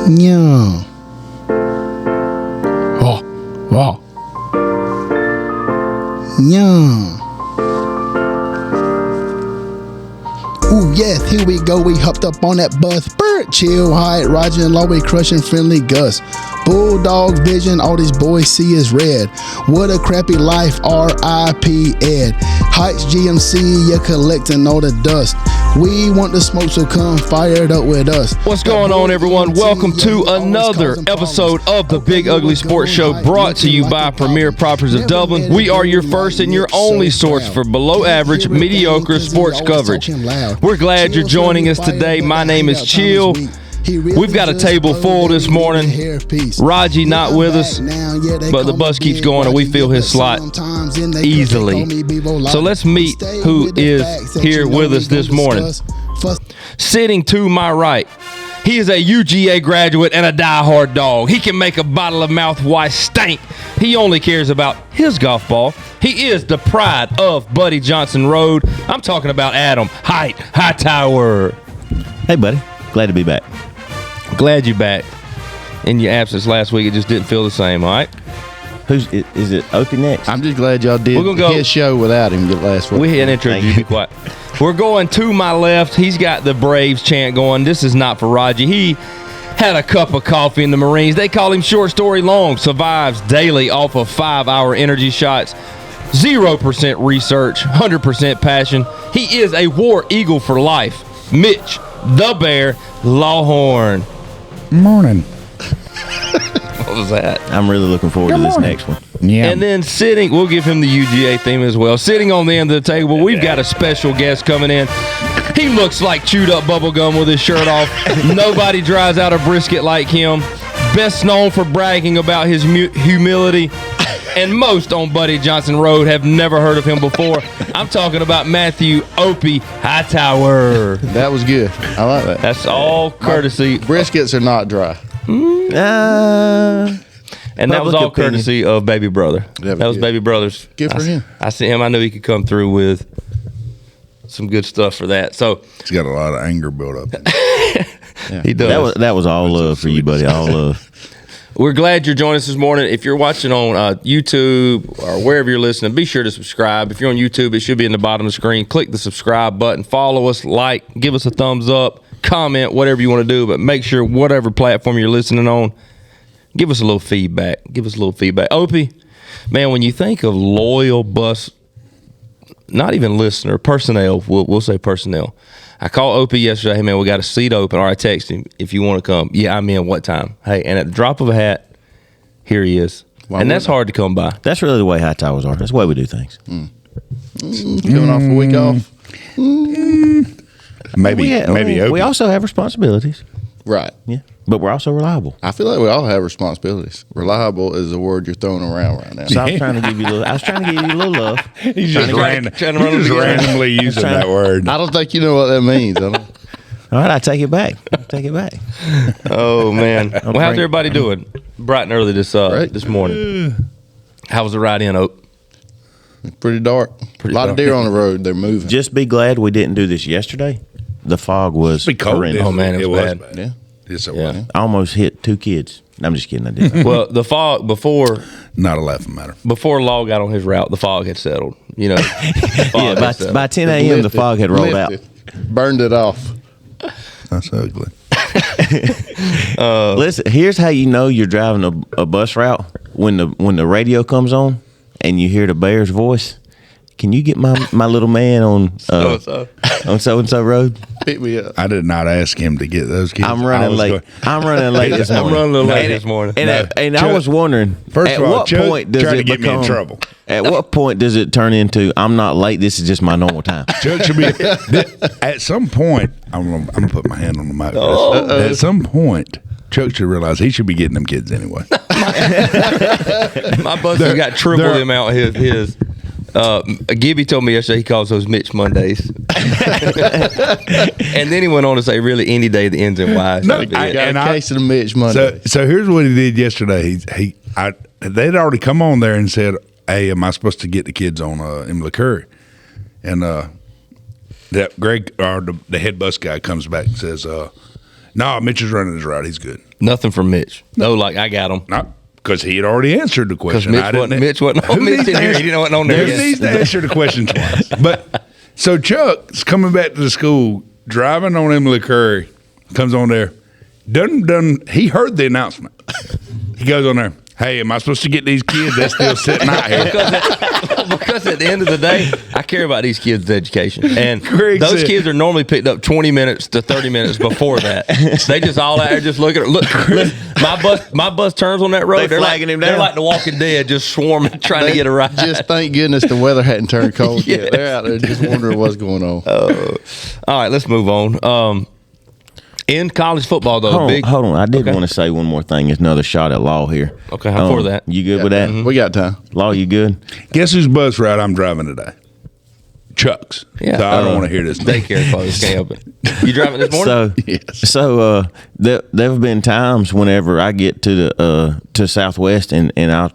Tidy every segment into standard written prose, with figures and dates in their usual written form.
Yeah. Oh, wow. Yeah. Ooh, yes, here we go. We hopped up on that bus. Bert, chill, Hyatt, Roger, and Lowy, crushing friendly Gus. Bulldog vision, all these boys see is red. What a crappy life, R.I.P. Ed. Heights GMC, you're collecting all the dust. We want the smoke, so come fired up with us. What's going on, everyone? Welcome to another episode of the Big Ugly Sports Show, brought to you by Premier Properties of Dublin. We are your first and your only source for below average, mediocre sports coverage. We're glad you're joining us today. My name is Chill. We've got a table full this morning. Raji not with us, but the bus keeps going and we fill his slot easily. So let's meet who is here with us this morning. Sitting to my right, he is a UGA graduate and a die-hard dog. He can make a bottle of mouthwash stink. He only cares about his golf ball. He is the pride of Buddy Johnson Road. I'm talking about Adam Hightower. Hey, buddy. Glad to be back. Glad you're back. In your absence last week, it just didn't feel the same, all right? Is it Opie next? I'm just glad y'all did his show without him last week. We had an intro. You be quiet. We're going to my left. He's got the Braves chant going. This is not for Raji. He had a cup of coffee in the Marines. They call him short story long. Survives daily off of 5-hour energy shots. 0% research, 100% passion. He is a War Eagle for life. Mitch, the Bear, Lawhorn. Morning. What was that? I'm really looking forward to this next one. Yeah. And then sitting, we'll give him the UGA theme as well. Sitting on the end of the table, we've got a special guest coming in. He looks like chewed up bubble gum with his shirt off. Nobody dries out a brisket like him. Best known for bragging about his humility. And most on Buddy Johnson Road have never heard of him before. I'm talking about Matthew Opie Hightower. That was good. I like that. That's all courtesy. Briskets are not dry. And that was all courtesy of Baby Brother. That was Baby Brother's. Good for him. I see him. I knew he could come through with some good stuff for that. So He's got a lot of anger built up. he does. That was all love for you, buddy. All love. We're glad you're joining us this morning. If you're watching on YouTube or wherever you're listening, be sure to subscribe. If you're on YouTube, it should be in the bottom of the screen. Click the subscribe button. Follow us, like, give us a thumbs up, comment, whatever you want to do. But make sure whatever platform you're listening on, give us a little feedback. Opie, man, when you think of loyal bus, not even listener, personnel, we'll say personnel. I called Opie yesterday. Hey, man, we got a seat open. Or I text him, if you want to come. Yeah, I'm in. What time? Hey, and at the drop of a hat, here he is. And that's hard to come by. That's really the way Hightowers are. That's the way we do things. Coming off a week off. Maybe we also have responsibilities. Right. Yeah. But we're also reliable. I feel like we all have responsibilities. Reliable is a word you're throwing around right now. So I was trying to give you a little love. He's just randomly using that word. I don't think you know what that means. I don't. All right, I take it back. Oh, man. Well, how's everybody doing? Bright and early this morning. How was the ride in, Ope? Pretty dark. A lot of deer on the road. They're moving. Just be glad we didn't do this yesterday. The fog was horrendous. Oh, man, it was bad. Yeah. Yes, it was. I almost hit 2 kids. I'm just kidding. I didn't. Well, the fog before Not a laughing matter. Law got on his route, the fog had settled. You know, by 10 a.m. the fog had rolled out. Burned it off. That's ugly. Listen, here's how you know you're driving a bus route when the radio comes on and you hear the Bear's voice. Can you get my little man on so-and-so road? Pick me up. I did not ask him to get those kids. I'm running late. I'm running late this morning. I'm running a little late this morning. And I was wondering, First at of all, what Chuck point does tried it to get me in trouble? At what point does it turn into I'm not late? This is just my normal time. Chuck should be at some point. I'm gonna put my hand on the mic. Oh. At some point, Chuck should realize he should be getting them kids anyway. My bus has got triple the amount his. Gibby told me yesterday he calls those Mitch Mondays. And then he went on to say, really, any day that ends in Y. No, I got a case of the Mitch Monday. So here's what he did yesterday. They'd already come on there and said, "Hey, am I supposed to get the kids on Emily Curry?" And that Greg, or the head bus guy, comes back and says, No, Mitch is running his route. He's good. Nothing from Mitch. No, like I got him. Not because he had already answered the question. Mitch wasn't on. Mitch didn't hear. He didn't know on there. Who needs to answer the question twice? But so Chuck's coming back to the school, driving on Emily Curry, comes on there. He heard the announcement. He goes on there. Hey, am I supposed to get these kids? They're still sitting out here. Because at the end of the day, I care about these kids' education. And Greg those said, kids are normally picked up 20 minutes to 30 minutes before that. They just all out there just looking. Look, my bus turns on that road. They're flagging him down. They're like the Walking Dead, just swarming, trying to get a ride. Just thank goodness the weather hadn't turned cold Yes. yet. They're out there just wondering what's going on. All right, let's move on. In college football, though, Hold on. I did want to say one more thing. It's another shot at Law here. Okay, how for that? You good with that? We got time. Law, you good? Guess whose bus route I'm driving today? Chuck's. Yeah. So I don't want to hear this. Daycare closed. Can't help it. You driving this morning? There have been times whenever I get to Southwest and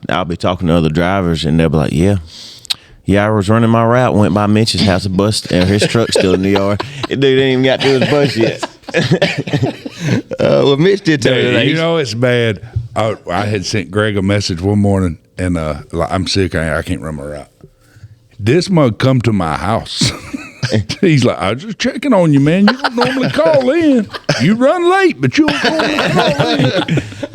I'll be talking to other drivers and they'll be like, yeah, I was running my route, went by Mitch's house, a bus, and his truck's still in the yard. The dude ain't even got to his bus yet. Well, Mitch did tell me Dude, that. you know it's bad. I had sent Greg a message one morning, and I'm sick. I can't run my route. This mug come to my house. He's like, I was just checking on you, man. You don't normally call in. You run late, but you don't normally call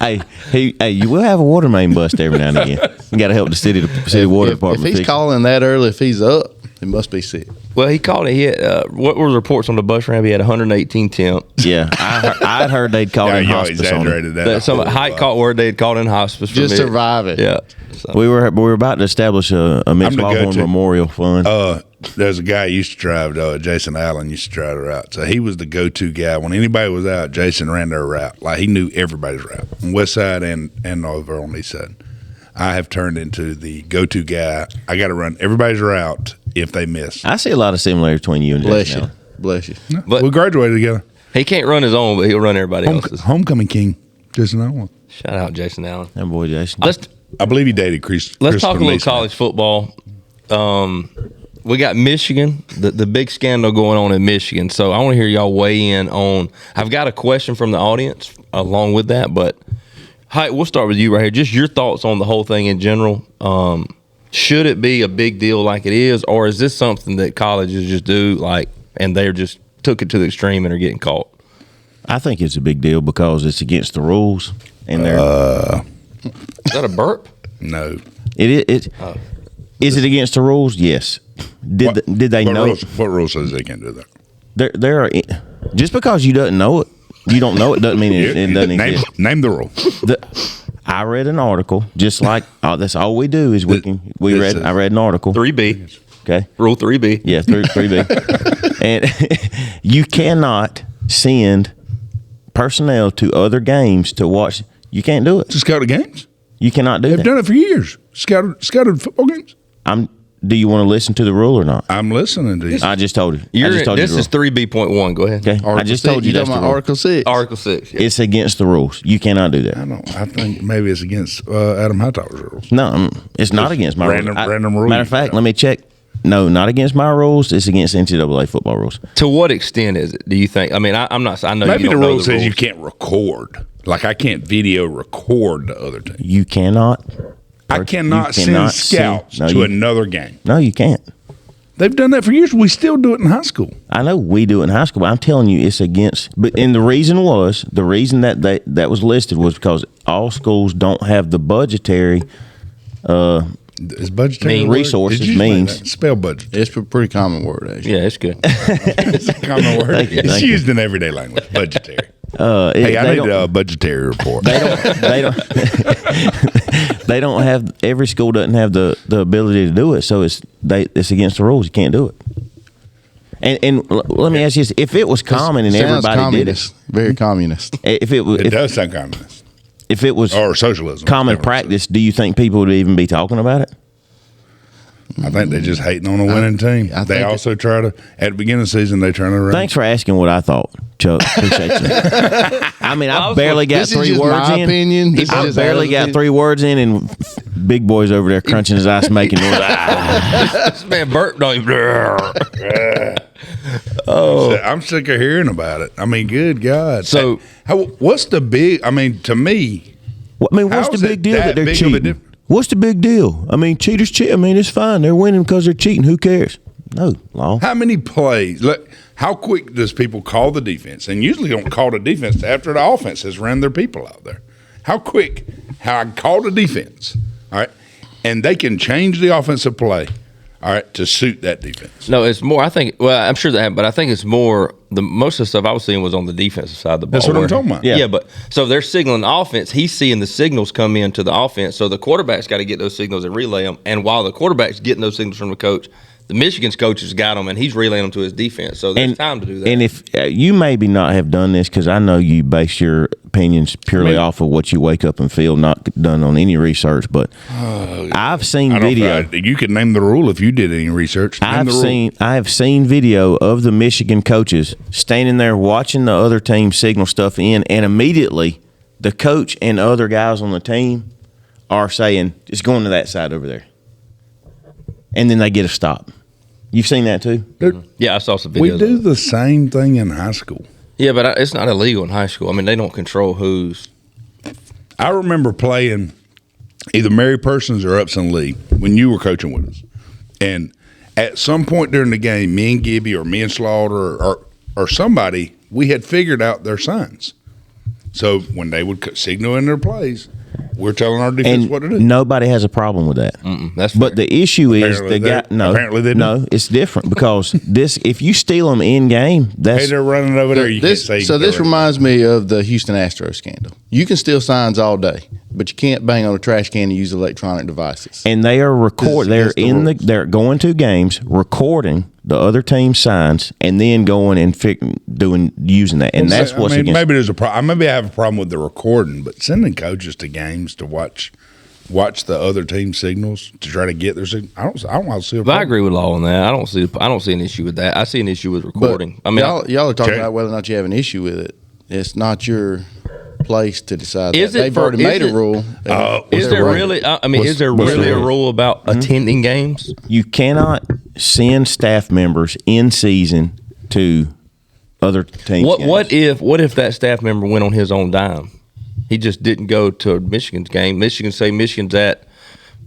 in. Hey, you will have a water main bust every now and again. You got to help the city water department. If he's fix it. calling that early, if he's up, he must be sick. Well, he called it. He had, what were the reports on the bus ramp? He had 118 temps. Yeah, I'd heard they'd called in y'all hospice on exaggerated it. that. Some Height caught word they had called in hospice. Just survive it. Yeah. So. We were about to establish a Mitch the Lawhorn go-to. Memorial Fund. There's a guy who used to drive, Jason Allen used to drive the route. So he was the go-to guy. When anybody was out, Jason ran their route. Like he knew everybody's route on west side and over on the east side. I have turned into the go-to guy. I got to run everybody's route if they miss. I see a lot of similarities between you and Bless Jason you. Allen. Bless you. But We graduated together. he can't run his own, but he'll run everybody else's. Homecoming king, Jason Allen. Shout out Jason Allen. That boy Jason. I believe he dated Chris. Let's talk a little college football. We got Michigan, the big scandal going on in Michigan. So I want to hear y'all weigh in on. I've got a question from the audience along with that, but we'll start with you right here. Just your thoughts on the whole thing in general. Should it be a big deal like it is, or is this something that colleges just do and they're just took it to the extreme and are getting caught? I think it's a big deal because it's against the rules, and they're. Is that a burp? No. Is it against the rules? Yes. Did they know? What rule says they can't do that? There are just because you don't know it doesn't mean it doesn't exist. Name the rule. I read an article, just like that's all we do is I read an article. 3B. Okay. Rule 3B. Yeah, 3B. And you cannot send personnel to other games to watch. You can't do it. To scout the games? You cannot do They've that. done it for years. Scouted football games. Do you want to listen to the rule or not? I'm listening to you. I just told you. This is 3B.1. Go ahead. Okay. I just told you that's the rule. Article 6. Article 6. Yeah. It's against the rules. You cannot do that. I think maybe it's against Adam Hightower's rules. No, it's not against my random rules. rules. Matter of fact, let me check. No, not against my rules. It's against NCAA football rules. To what extent is it? Do you think? I mean, I'm not. I know Maybe you don't the know rule the says rules. you can't record. Like I can't video record the other team. You cannot. I cannot send scouts to another game. No, you can't. They've done that for years. We still do it in high school. I know we do it in high school, but I'm telling you, it's against. And the reason that that was listed was because all schools don't have the budgetary. Is budgetary resources Did you means spell budget? It's a pretty common word, actually. Yeah, it's good. It's a common word. Thank you, It's thank you. used in everyday language. Budgetary. Hey, I need a budgetary report. They don't. They don't have. Every school doesn't have the ability to do it, so it's against the rules. You can't do it. And let me ask you this: if it was common and Sounds everybody did it, communist. Very communist. if it was, It does sound communist. if it was Or socialism. common Whatever it practice, do you think people would even be talking about it? I think they're just hating on a winning team. I They think also try to, at the beginning of the season, they turn it around. Thanks for asking what I thought, Chuck. Appreciate you. I mean, I barely got This is 3 just words my in. opinion. This is I just barely Adam's got 3 words in, and Big Boy's over there crunching his ice, making noise. This man burped on you. I'm sick of hearing about it. I mean, good God. So, what's the big? I mean, to me, what's the big deal that they're cheating? What's the big deal? I mean, cheaters cheat. I mean, it's fine. They're winning because they're cheating. Who cares? No law. How many plays? Look, how quick does people call the defense? And usually don't call the defense after the offense has ran their people out there. How quick? How I call the defense? All right, and they can change the offensive play. All right, to suit that defense. No, it's more. I think. Well, I'm sure that, but I think it's more. Most of the stuff I was seeing was on the defensive side of the ball. That's what I'm talking about. Yeah, but so they're signaling the offense. He's seeing the signals come into the offense. So the quarterback's got to get those signals and relay them. And while the quarterback's getting those signals from the coach, the Michigan's coach has got them, and he's relaying them to his defense. So there's time to do that. And if you maybe not have done this, because I know you base your opinions purely off of what you wake up and feel, not done on any research. But I've seen video. You could name the rule if you did any research. I have seen video of the Michigan coaches standing there watching the other team signal stuff in, and immediately the coach and other guys on the team are saying, "It's going to that side over there," and then they get a stop. You've seen that too? Yeah, I saw some videos. We do the same thing in high school. Yeah, but it's not illegal in high school. I mean, they don't control who's. I remember playing either Mary Persons or Upson Lee when you were coaching with us. And at some point during the game, me and Gibby or me and Slaughter or somebody, we had figured out their signs. So when they would signal in their plays, we're telling our defense what to do. Nobody has a problem with that. That's fair. But the issue is apparently they do. No, it's different because if you steal them in game, that's they're running over there. This reminds me of the Houston Astros scandal. You can steal signs all day, but you can't bang on a trash can and use electronic devices. And they are they're going to games recording the other team's signs and then going and using that. And that's what's against. Maybe there's a problem. Maybe I have a problem with the recording, but sending coaches to games to watch the other team signals to try to get their signal. I don't see a problem. But I agree with Law on that. I don't see an issue with that. I see an issue with recording. But y'all are talking about whether or not you have an issue with it. It's not your place to decide that. They've already made a rule. Is there really? Is there really a rule about attending games? You cannot send staff members in season to other teams. What if that staff member went on his own dime? He just didn't go to Michigan's game. Michigan's at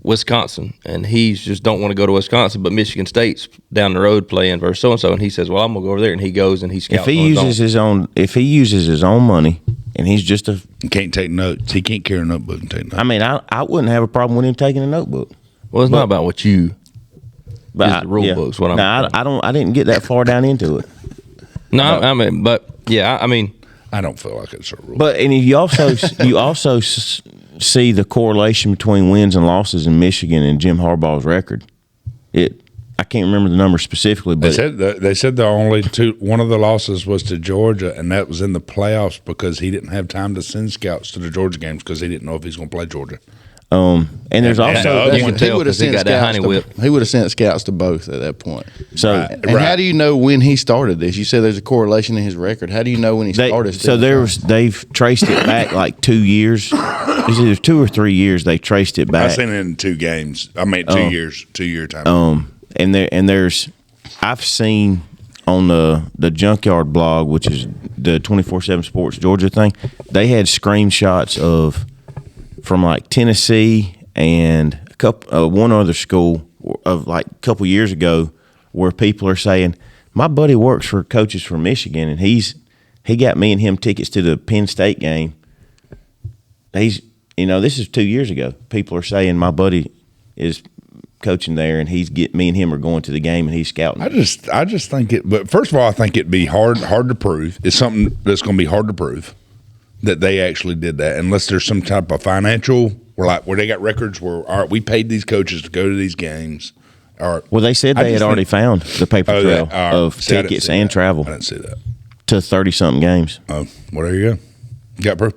Wisconsin, and he just don't want to go to Wisconsin, but Michigan State's down the road playing versus so and so, and he says, "Well, I'm gonna go over there," and he goes and he scouts. If he uses his own money, and he's just he can't take notes. He can't carry a notebook and take notes. I mean, I wouldn't have a problem with him taking a notebook. Well, it's not about what you. But the rule books. What I didn't get that far down into it. No, I don't feel like it's a rule. But and you also see the correlation between wins and losses in Michigan and Jim Harbaugh's record. I can't remember the number specifically, but they said the only one of the losses was to Georgia, and that was in the playoffs because he didn't have time to send scouts to the Georgia games because he didn't know if he's going to play Georgia. And there's also you can tell because he got that honey whip. He would have sent scouts to both at that point. So, how do you know when he started this? You said there's a correlation in his record. How do you know when he started? So they've traced it back like 2 years. It's either 2 or 3 years. They traced it back. I've seen it in 2 games. I mean, 2 years, 2 year time. I've seen on the Junkyard blog, which is the 24/7 Sports Georgia thing. They had screenshots from like Tennessee and one other school of like a couple years ago, where people are saying, "My buddy works for coaches from Michigan, and he got me and him tickets to the Penn State game." This is 2 years ago. People are saying my buddy is coaching there, and me and him are going to the game, and he's scouting. I just think it. But first of all, I think it'd be hard to prove. It's something that's going to be hard to prove that they actually did that, unless there's some type of financial where they got records where, all right, we paid these coaches to go to these games. Well, they said they had already found the paper trail of tickets and travel. I didn't see that. To 30-something games. Oh, well, there you go. You got proof.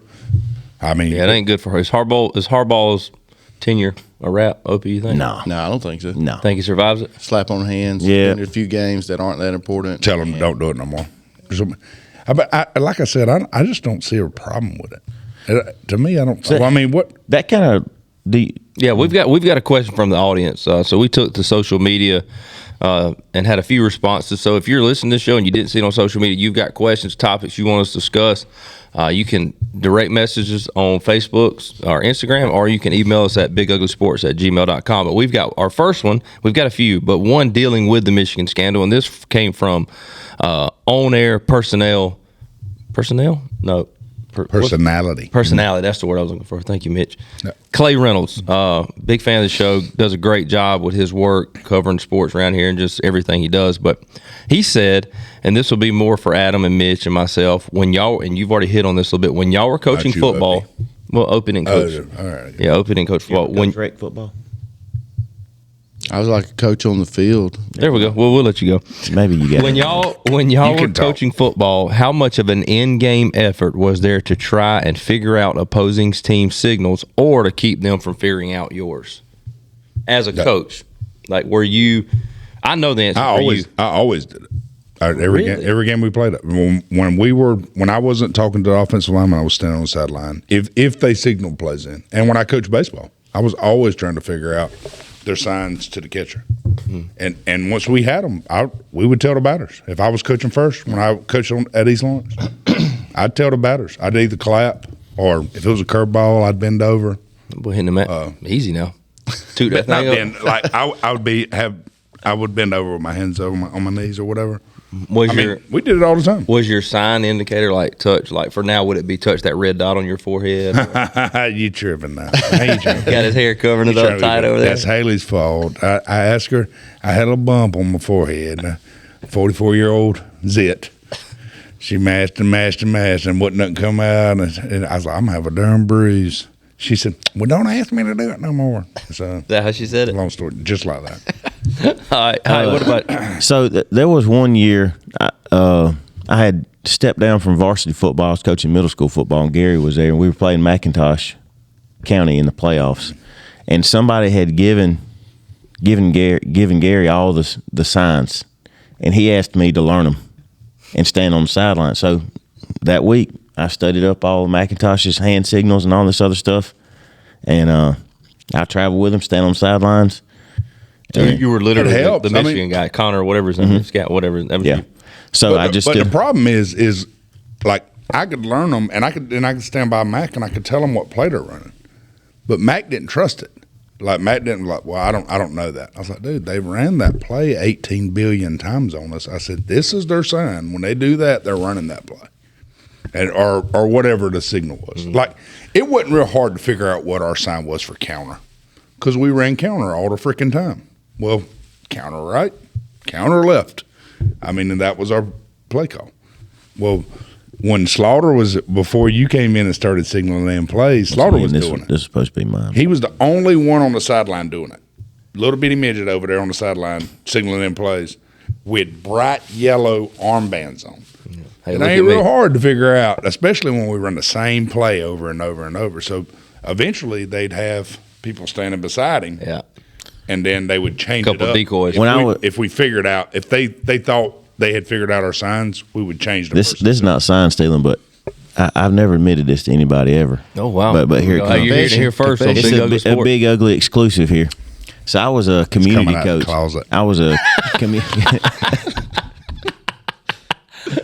I mean, yeah, it ain't good for her. Is Harbaugh's tenure a wrap? Op, you think? No, I don't think so. No, think he survives it. Slap on the hands. Yeah, a few games that aren't that important. Tell them don't do it no more. But like I said, I just don't see a problem with it. To me, I don't. I mean, what that kind of Yeah, we've got a question from the audience. So we took to social media. and had a few responses. So if you're listening to this show and you didn't see it on social media, you've got questions, topics you want us to discuss, you can direct messages on Facebook or Instagram, or you can email us at biguglysports@gmail.com. But we've got our first one. We've got a few, but one dealing with the Michigan scandal, and this came from on-air personnel. No. Personality. Personality. That's the word I was looking for. Thank you, Mitch. Yeah. Clay Reynolds, big fan of the show, does a great job with his work covering sports around here and just everything he does. But he said, and this will be more for Adam and Mitch and myself, when y'all, and you've already hit on this a little bit, when y'all were coaching football, Opie didn't coach. All right. Yeah, Opie didn't coach football. When rec football. I was like a coach on the field. There we go. Well, we'll let you go. Maybe you got When y'all were coaching football, how much of an in-game effort was there to try and figure out opposing team signals or to keep them from figuring out yours? As a coach, like were you? I know the answer. I always did it. Every game we played. When I wasn't talking to the offensive lineman, I was standing on the sideline. If they signaled plays in, and when I coached baseball, I was always trying to figure out their signs to the catcher. Mm-hmm. And once we had them, we would tell the batters. If I was coaching first, when I coached at East Lawrence, I'd tell the batters. I'd either clap, or if it was a curveball, I'd bend over. We're hitting them easy now. Toot that thing up. Like I would bend over with my hands on my knees or whatever. We did it all the time. Was your sign indicator like touch? Like for now, would it be touch that red dot on your forehead? You tripping now? Got his hair covering it up tight over there. That's Haley's fault. I asked her. I had a bump on my forehead. 44-year-old zit. She mashed and wouldn't nothing come out. And I was like, I'm gonna have a darn bruise. She said, well, don't ask me to do it no more. So, is that how she said it? Long story, just like that. All right, what about? So there was one year I had stepped down from varsity football. I was coaching middle school football, and Gary was there, and we were playing McIntosh County in the playoffs. And somebody had given Gary all the signs, and he asked me to learn them and stand on the sideline. So that week, I studied up all of McIntosh's hand signals and all this other stuff, and I traveled with him, stand on the sidelines. You were literally the Michigan guy, Connor, or whatever his name is, Scott, whatever. Yeah. So but the problem is like I could learn them, and I could stand by Mac and I could tell him what play they're running, but Mac didn't trust it. Like Mac didn't well, I don't know that. I was like, dude, they ran that play 18 billion times on us. I said, this is their sign. When they do that, they're running that play. And or whatever the signal was. Mm-hmm. Like, it wasn't real hard to figure out what our sign was for counter, because we ran counter all the freaking time. Well, counter right, counter left. And that was our play call. Well, when Slaughter was, before you came in and started signaling in plays, Slaughter was doing it. This is supposed to be mine. He was the only one on the sideline doing it. Little bitty midget over there on the sideline signaling in plays with bright yellow armbands on. Hey, it ain't real hard to figure out, especially when we run the same play over and over and over. So eventually they'd have people standing beside him. Yeah. And then they would change it up. Decoys. If we figured out, if they thought they had figured out our signs, we would change them. This is not sign stealing, but I've never admitted this to anybody ever. Oh, wow. But here it comes. You're here first on Big Ugly Sport. A Big Ugly exclusive here. So I was a community coach. I was a community.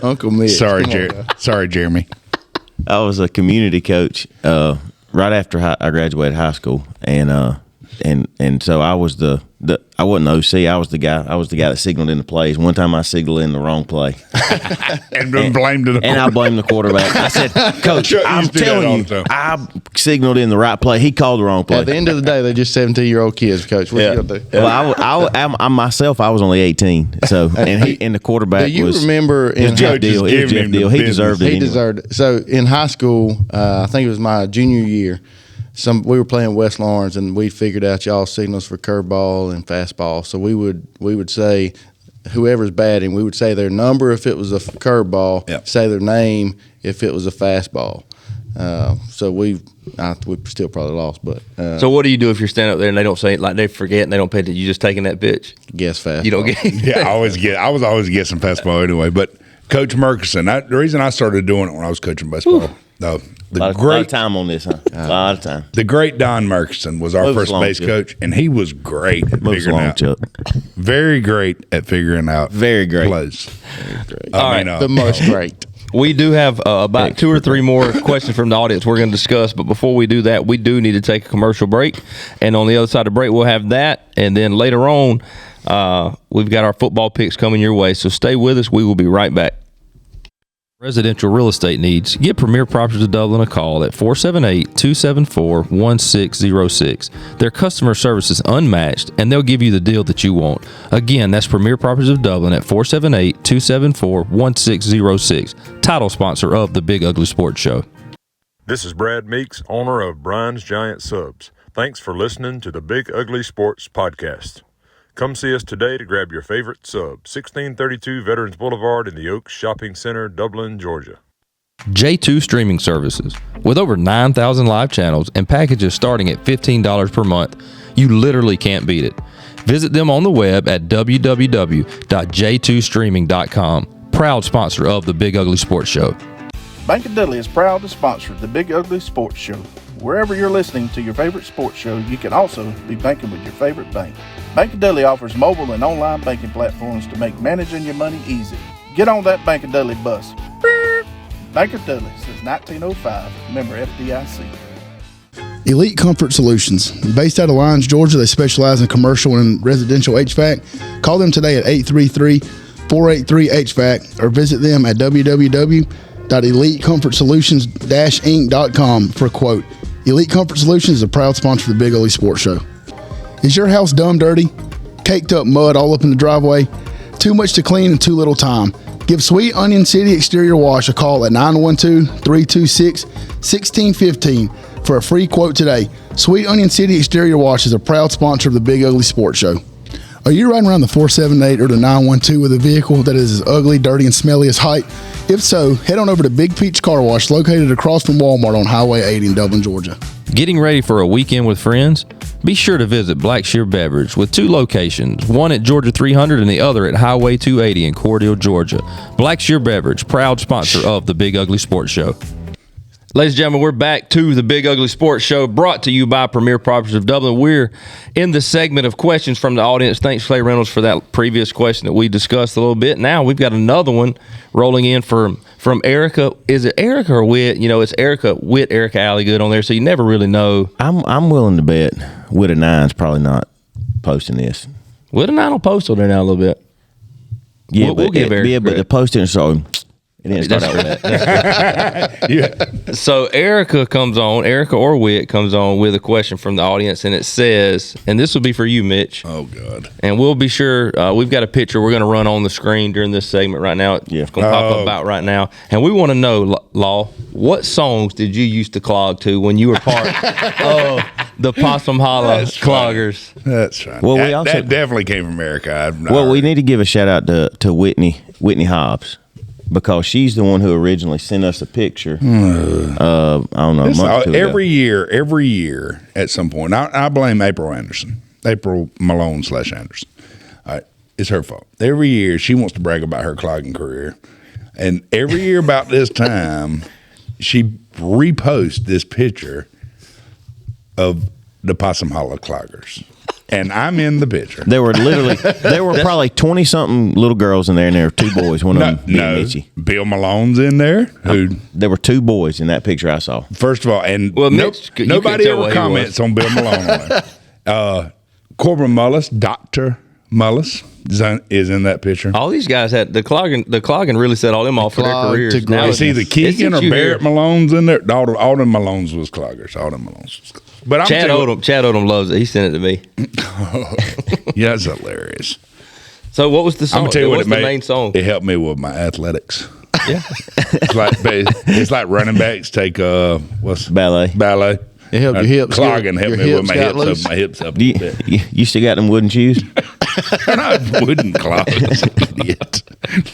Uncle Mitch. Sorry, Jeremy. I was a community coach right after I graduated high school, and so I was I wasn't the OC. I was the guy that signaled in the plays. One time I signaled in the wrong play, and blamed it. And I blamed the quarterback. I said, "Coach, I'm telling you, I signaled in the right play. He called the wrong play." At the end of the day, they're just 17-year-old kids, Coach. What you gonna do? Well, I myself, I was only 18. So, and the quarterback do you was. remember in Jeff Deal. It was Jeff Deal. He deserved it. He deserved it. So in high school, I think it was my junior year. We were playing West Lawrence, and we figured out y'all signals for curveball and fastball. So we would say whoever's batting, we would say their number if it was a curveball, say their name if it was a fastball. So we still probably lost, but so what do you do if you're standing up there and they don't say it, like they forget and they don't pay attention? You just taking that pitch? Guess fastball. You don't get. Yeah, I was always guessing fastball anyway. But Coach Murkison, the reason I started doing it when I was coaching baseball. No, a lot of time on this, huh? A lot of time. The great Don Murkison was our first base coach, and he was great at figuring out. Very great at figuring out Very great. plays. Very great. All right. The most great. We do have about 2 or 3 more questions from the audience we're going to discuss, but before we do that, we do need to take a commercial break, and on the other side of the break, we'll have that, and then later on, we've got our football picks coming your way, so stay with us. We will be right back. Residential real estate needs, give Premier Properties of Dublin a call at 478-274-1606. Their customer service is unmatched, and they'll give you the deal that you want. Again, that's Premier Properties of Dublin at 478-274-1606. Title sponsor of the Big Ugly Sports Show. This is Brad Meeks, owner of Brian's Giant Subs. Thanks for listening to the Big Ugly Sports Podcast. Come see us today to grab your favorite sub, 1632 Veterans Boulevard in the Oaks Shopping Center, Dublin, Georgia. J2 Streaming Services. With over 9,000 live channels and packages starting at $15 per month, you literally can't beat it. Visit them on the web at www.j2streaming.com. Proud sponsor of the Big Ugly Sports Show. Bank of Dudley is proud to sponsor the Big Ugly Sports Show. Wherever you're listening to your favorite sports show, you can also be banking with your favorite bank. Bank of Dudley offers mobile and online banking platforms to make managing your money easy. Get on that Bank of Dudley bus. Beep. Bank of Dudley since 1905. Member FDIC. Elite Comfort Solutions. Based out of Lyons, Georgia, they specialize in commercial and residential HVAC. Call them today at 833-483-HVAC or visit them at www.elitecomfortsolutions-inc.com for a quote. Elite Comfort Solutions is a proud sponsor of the Big Ugly Sports Show. Is your house dumb dirty? Caked up mud all up in the driveway? Too much to clean and too little time? Give Sweet Onion City Exterior Wash a call at 912-326-1615 for a free quote today. Sweet Onion City Exterior Wash is a proud sponsor of the Big Ugly Sports Show. Are you riding around the 478 or the 912 with a vehicle that is as ugly, dirty, and smelly as Height? If so, head on over to Big Peach Car Wash located across from Walmart on Highway 80 in Dublin, Georgia. Getting ready for a weekend with friends? Be sure to visit Black Shear Beverage with 2 locations, one at Georgia 300 and the other at Highway 280 in Cordele, Georgia. Black Shear Beverage, proud sponsor of the Big Ugly Sports Show. Ladies and gentlemen, we're back to the Big Ugly Sports Show, brought to you by Premier Properties of Dublin. We're in the segment of questions from the audience. Thanks, Clay Reynolds, for that previous question that we discussed a little bit. Now we've got another one rolling in from Erica. Is it Erica or Witt? You know, it's Erica Witt, Erica Alligood on there, so you never really know. I'm willing to bet Witt of Nine's probably not posting this. Witt of Nine will post on there now a little bit. Yeah, we'll give Erica but the posting, so it didn't start out with that. Yeah. So Erica or Witt comes on with a question from the audience, and it says, and this will be for you, Mitch. Oh, God. And we'll be sure, we've got a picture we're going to run on the screen during this segment right now. Yeah. It's going to pop up about right now. And we want to know, Law, what songs did you used to clog to when you were part of the Possum Holla Cloggers? That's right. Well, that definitely came from America. We need to give a shout out to Whitney Hobbs, because she's the one who originally sent us a picture. I don't know, a month or two every year at some point. I blame April Malone / Anderson. It's her fault. Every year she wants to brag about her clogging career, and every year about this time she reposts this picture of the Possum Holla Cloggers. And I'm in the picture. There were probably 20-something little girls in there, and there were 2 boys. One of them being Mitchie. Bill Malone's in there. There were 2 boys in that picture I saw. First of all, and Mitch, nobody ever comments on Bill Malone on it. Corbin Mullis, Dr. Mullis, is in that picture. All these guys had the clogging really set all them off for their careers. Now it's either Keegan or Barrett Malone's in there. All them Malones was cloggers. But Chad Odom loves it. He sent it to me. Yeah, it's hilarious. So what was the song? I'm gonna tell you What's the main song? It helped me with my athletics. Yeah, it's like running backs take Ballet. It helped your hips. Clogging helped me with my hips up. You still got them wooden shoes? Not wooden clogs, idiot.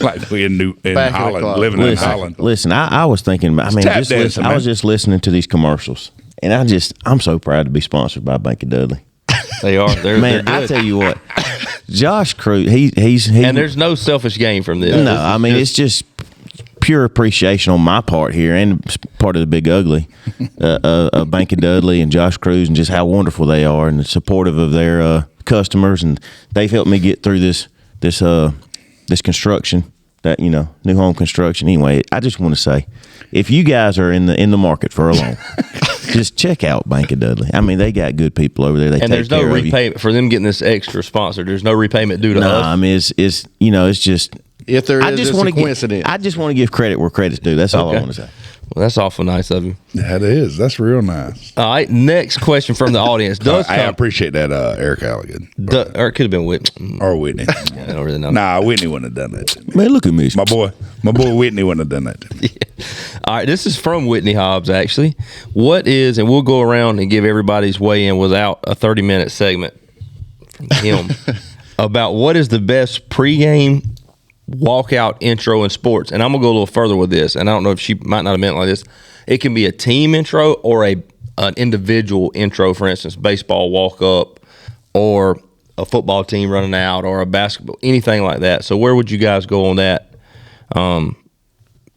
Like we in Holland, living in Holland. Listen, I was thinking, I was just listening to these commercials, and I'm so proud to be sponsored by Bank of Dudley. They are. They're good. I tell you what, Josh Cruz, he's and there's no selfish gain from this. No, I mean it's just pure appreciation on my part here and part of the Big Ugly, Bank of Dudley and Josh Cruz, and just how wonderful they are and supportive of their customers, and they've helped me get through this construction. That new home construction. Anyway, I just want to say, if you guys are in the market for a loan, just check out Bank of Dudley. I mean, they got good people over there. They and take there's no care of repayment for them getting this extra sponsor. There's no repayment due to No, us. I mean, it's just. If there is, it's a wanna coincidence. I just want to give credit where credit's due. That's all I want to say. Well, that's awful nice of you. That is. That's real nice. All right, next question from the audience. I appreciate that, Eric Halligan. Or it could have been Whitney. Or Whitney. I don't really know. Nah, Whitney wouldn't have done that to me. Man, look at me. My boy Whitney wouldn't have done that to me. All right, this is from Whitney Hobbs, actually. What is, and we'll go around and give everybody's weigh in without a 30-minute segment from him about what is the best pregame walkout intro in sports. And I'm going to go a little further with this, and I don't know if she might not have meant like this. It can be a team intro or an individual intro, for instance, baseball walk-up or a football team running out or a basketball, anything like that. So where would you guys go on that?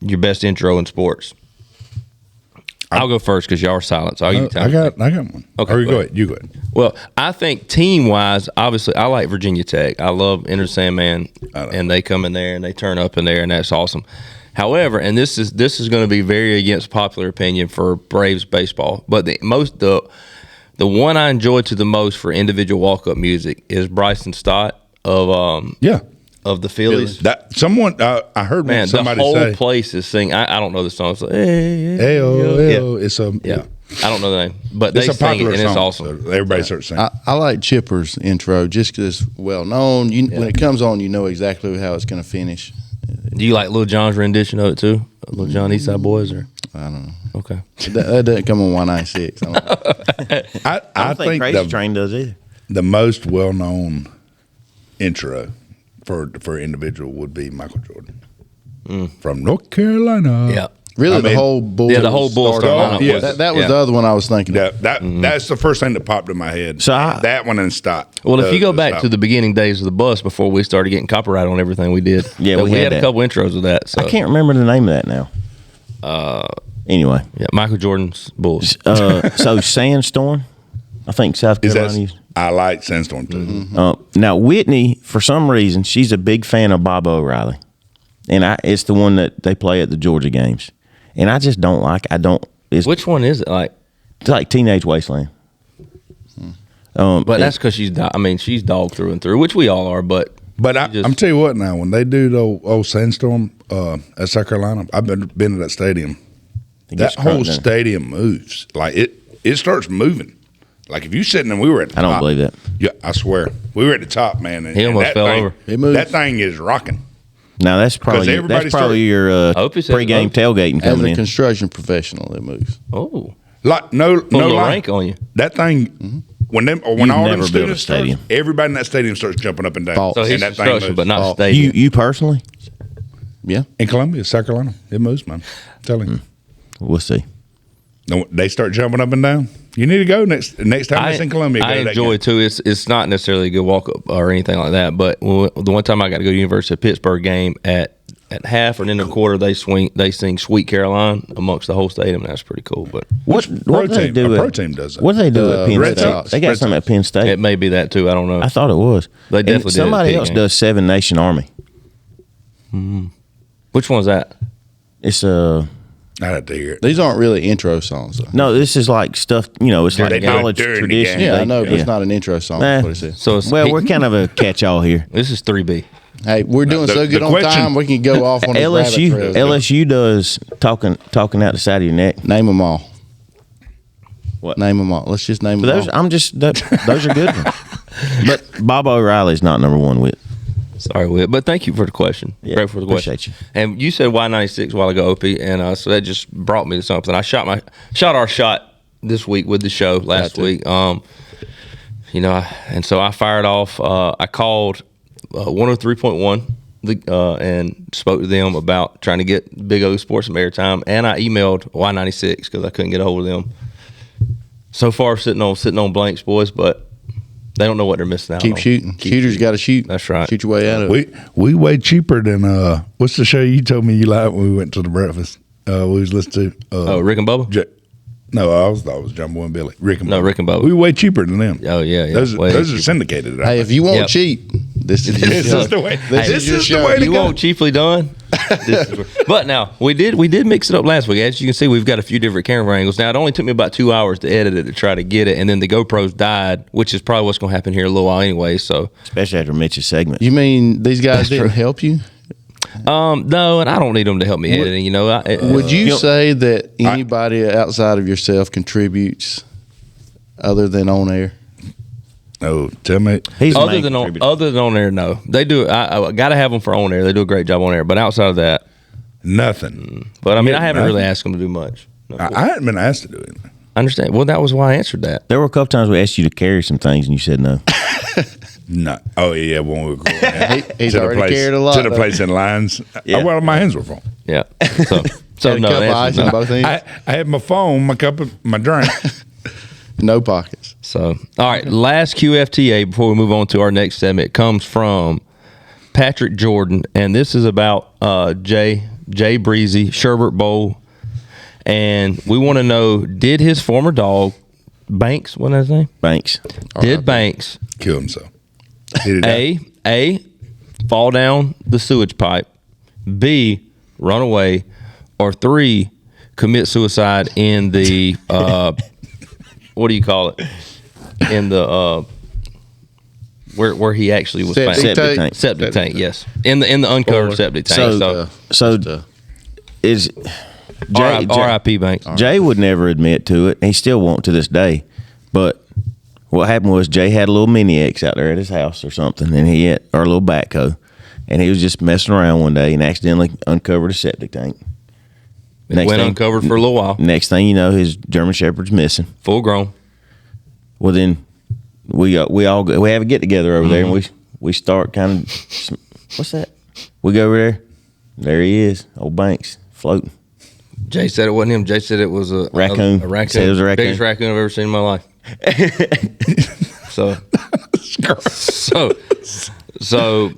Your best intro in sports. I'll go first because y'all are silent. So I'll give you time. I got one. Okay, Or you go ahead. You go ahead. Well, I think team-wise, obviously, I like Virginia Tech. I love Enter Sandman, and they come in there and they turn up in there, and that's awesome. However, and this is going to be very against popular opinion for Braves baseball, but the one I enjoy to the most for individual walk-up music is Bryson Stott of the Phillies. That someone I heard somebody the whole say, place is singing. I don't know the song. It's like, hey, Ayo. It's a I don't know the name, but It's they a sing it popular and song. it's awesome. So everybody starts singing. I like Chipper's intro just because it's well known. When it comes on, you know exactly how it's going to finish. Do you like Lil Jon's rendition of it too? Lil Jon Eastside Boys, or I don't know. okay? That doesn't come on 196. I don't know. I don't think Crazy Train does either. The most well-known intro for individual would be Michael Jordan from North Carolina. Yeah. Really, I the mean, whole Bulls. yeah, the whole Bulls started start off. lineup was- That was the other one I was thinking. That's the first thing that popped in my head. So that one and Stott. Well, if you go back Stott. to the beginning days of the bus before we started getting copyright on everything we did, Yeah, we had had a that. couple intros of that. So I can't remember the name of that now. Anyway, yeah, Michael Jordan's Bulls. so Sandstorm, I think South Is Carolina. that, I like Sandstorm too. Now Whitney, for some reason, she's a big fan of Bob O'Reilly, and it's the one that they play at the Georgia games, and I just don't like. It's Which one is it? Like, it's like Teenage Wasteland. but that's because she's dog through and through, which we all are. But I'm tell you what now, when they do the old Sandstorm at South Carolina, I've been to that stadium. gets That whole crunk down. stadium moves. Like it starts moving. Like if you sitting and we were at the I don't top, believe that. Yeah, I swear. We were at the top, man. And, He almost that fell thing, over. It moves. That thing is rocking. Now that's probably everybody your I hope he said pregame it. tailgating As coming a in. construction professional, it moves. oh, Like no put a little lie. rank on you. That thing when You've all never them built a students stadium. start, everybody in that stadium starts jumping up and down. False. So And he's that thing construction, moves. but not Oh. stadium. You personally, Yeah. In Columbia, South Carolina, it moves, man. I'm telling you. we'll see. No, they start jumping up and down. You need to go next time it's in Columbia. Go I to that enjoy game. it too. It's not necessarily a good walk up or anything like that, but the one time I got to go to University of Pittsburgh game at half or in the quarter, they sing "Sweet Caroline" amongst the whole stadium. And that's pretty cool. But What pro do they team- do? a at- pro team does that. What do they do at Penn Red State? Sox. They got Red something Sox. at Penn State. it may be that too. I don't know. I thought it was. They And definitely did somebody at else Pete does Seven Nation Army. Which one's that? It's I'd have to hear it. These aren't really intro songs, though. no, this is like stuff. It's They like do it college during the tradition. game. Yeah, They- I know, but it's not an intro song. That's what it says. So it's Well, we're kind of a catch-all here. this is 3B. Hey, we're doing the- so good the on question- time, we can go off on the rabbit trails. LSU does talking out the side of your neck. Name them all. What? Name them all. Let's just name them Those all. those are good ones. But Bob O'Reilly's not number one with. Sorry, Whit, but thank you for the question. Yeah, Great for the question. appreciate you. And you said Y96 a while ago, OP, and so that just brought me to something. I shot our shot this week with the show last week. And so I fired off. I called 103.1 and spoke to them about trying to get Big O Sports some airtime, and I emailed Y96 because I couldn't get a hold of them. So far, sitting on blanks, boys, but they don't know what they're missing out on. Keep shooting. Shooters got to shoot. That's right. Shoot your way out of it. We way cheaper than what's the show you told me you liked when we went to the breakfast? We was listening to Rick and Bubba? No, I thought it was Jumbo and Billy. Rick and Bubba. Rick and Bubba. We way cheaper than them. Oh, yeah. Those Way are cheaper. syndicated. Hey, if you want Yep. cheap, this is This is the way. This is the way to You go. want cheaply done? But now, we did mix it up last week. As you can see, we've got a few different camera angles. Now, it only took me about 2 hours to edit it to try to get it, and then the GoPros died, which is probably what's going to happen here in a little while anyway. So, Especially after Mitch's segment. You mean these guys didn't help you? no, and I don't need them to help me editing. You know, Would you say that anybody outside of yourself contributes other than on air? No, tell me. He's the other main than contributor. on air? No, they do. I got to have them for on air. They do a great job on air. But outside of that, Nothing. but I mean, Yeah, I haven't nothing. really asked them to do much. No, I hadn't been asked to do anything. I understand. Well, that was why I answered that. There were a couple times we asked you to carry some things and you said no. No. Oh, yeah, when we were growing up. He's To the already place- carried a lot. To the though. place in lines. Yeah. Well, my hands were full. Yeah. So Had a no, cup the of answer ice is in no. both ends. I had my phone, my cup, of my drink. No pockets. So, all right, last QFTA before we move on to our next segment comes from Patrick Jordan, and this is about Jay Breezy, Sherbert Bowl, and we want to know, did his former dog, Banks, what's his name? Banks. Did Banks, Kill himself. Did he die? A, fall down the sewage pipe, B, run away, or 3, commit suicide in the, what do you call it? In the, where he actually was found. Septic tank. Septic tank, yes. In the uncovered septic tank. So, Is R.I.P. Banks. Jay would never admit to it. He still won't to this day. But what happened was Jay had a little mini X out there at his house or something, and or a little backhoe, and he was just messing around one day and accidentally uncovered a septic tank. It went uncovered for a little while. Next thing you know, his German Shepherd's missing. Full grown. Well, then we have a get together over there, and we start kind of, what's that? We go over there. There he is, old Banks floating. Jay said it wasn't him. Jay said it was a Raccoon. A raccoon. Said it was a raccoon. Biggest raccoon I've ever seen in my life. So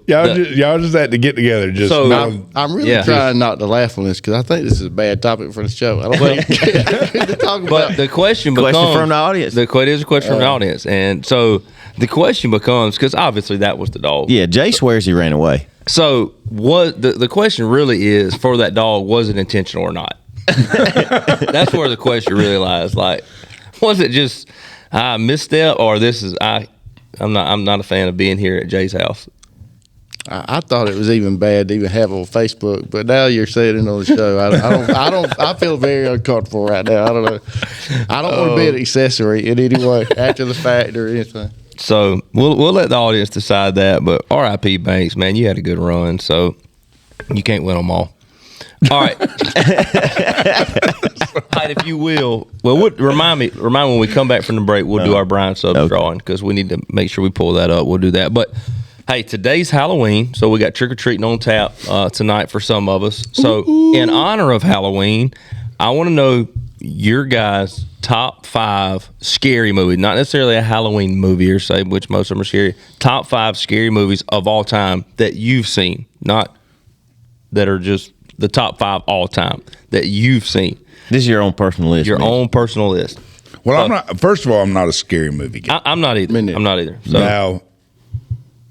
Y'all just had to get together. Just So- know- I'm really Yeah. trying not to laugh on this because I think this is a bad topic for the show. I don't think to talk but about. the question becomes Question from the audience. It is a question from the audience, and so the question becomes, because obviously that was the dog. Yeah, Jay swears he ran away. So what the question really is for that dog, was it intentional or not? That's where the question really lies. Like, was it just a misstep, or I'm not a fan of being here at Jay's house. I thought it was even bad to even have on Facebook, but now you're saying it on the show. I feel very uncomfortable right now. I don't know. I don't want to be an accessory in any way after the fact or anything. So we'll let the audience decide that. But R.I.P. Banks, man, you had a good run, so you can't win them all. All right. Height, if you will. Well, remind me when we come back from the break, we'll do our Brian Subs drawing, because we need to make sure we pull that up. We'll do that. But hey, today's Halloween, so we got trick or treating on tap tonight for some of us. So in honor of Halloween, I want to know your guys' top 5 scary movies, not necessarily a Halloween movie or say, which most of them are scary. Top 5 scary movies of all time that you've seen, not that are just the top 5 all time that you've seen. This is your own personal list. Your man. own personal list. Well, I'm not. First of all, I'm not a scary movie guy. I'm not either. I'm not either. So Now,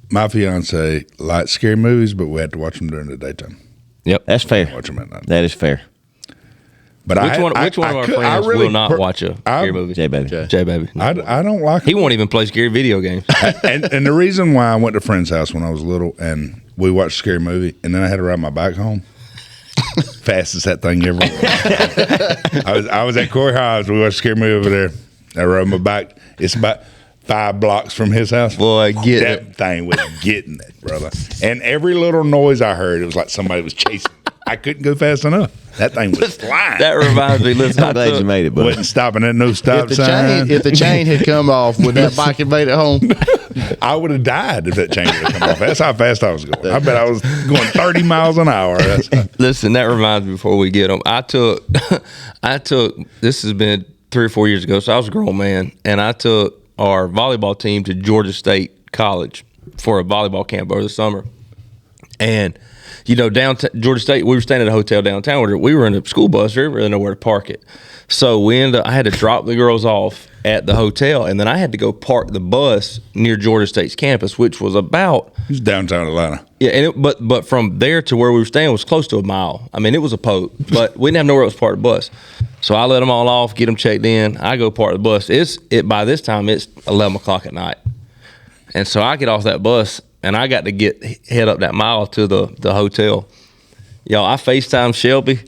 my fiance likes scary movies, but we have to watch them during the daytime. yep. That's fair. Watch them at night. That is fair. But Which one of our friends will not watch a scary movie? Jay baby. Jay baby. I don't like He them. won't even play scary video games. and the reason why I went to a friend's house when I was little and we watched a scary movie, and then I had to ride my bike home. Fastest that thing ever was. I was at Corey Hobbs. We watched a scary movie over there. I rode my bike. It's about 5 blocks from his house. Boy, get that it. thing was getting it, brother. And every little noise I heard, it was like somebody was chasing. I couldn't go fast enough. That thing was flying. That reminds me. Listen, I'm glad you made it, buddy. Wasn't stopping at no stop sign. If the chain had come off, would that bike have made it home? I would have died if that chain would have come off. That's how fast I was going. I bet I was going 30 miles an hour. Listen, that reminds me before we get them. I took, this has been 3 or 4 years ago, so I was a grown man, and I took our volleyball team to Georgia State College for a volleyball camp over the summer. And downtown Georgia State, we were staying at a hotel downtown where we were in a school bus. We didn't really know where to park it. So I had to drop the girls off at the hotel, and then I had to go park the bus near Georgia State's campus, which was about... It's downtown Atlanta. Yeah, and but from there to where we were staying was close to a mile. I mean, it was a poke, but we didn't have nowhere else to park the bus. So I let them all off, get them checked in. I go park the bus. By this time, it's 11 o'clock at night. And so I get off that bus, and I got to head up that mile to the hotel. Y'all, I FaceTimed Shelby,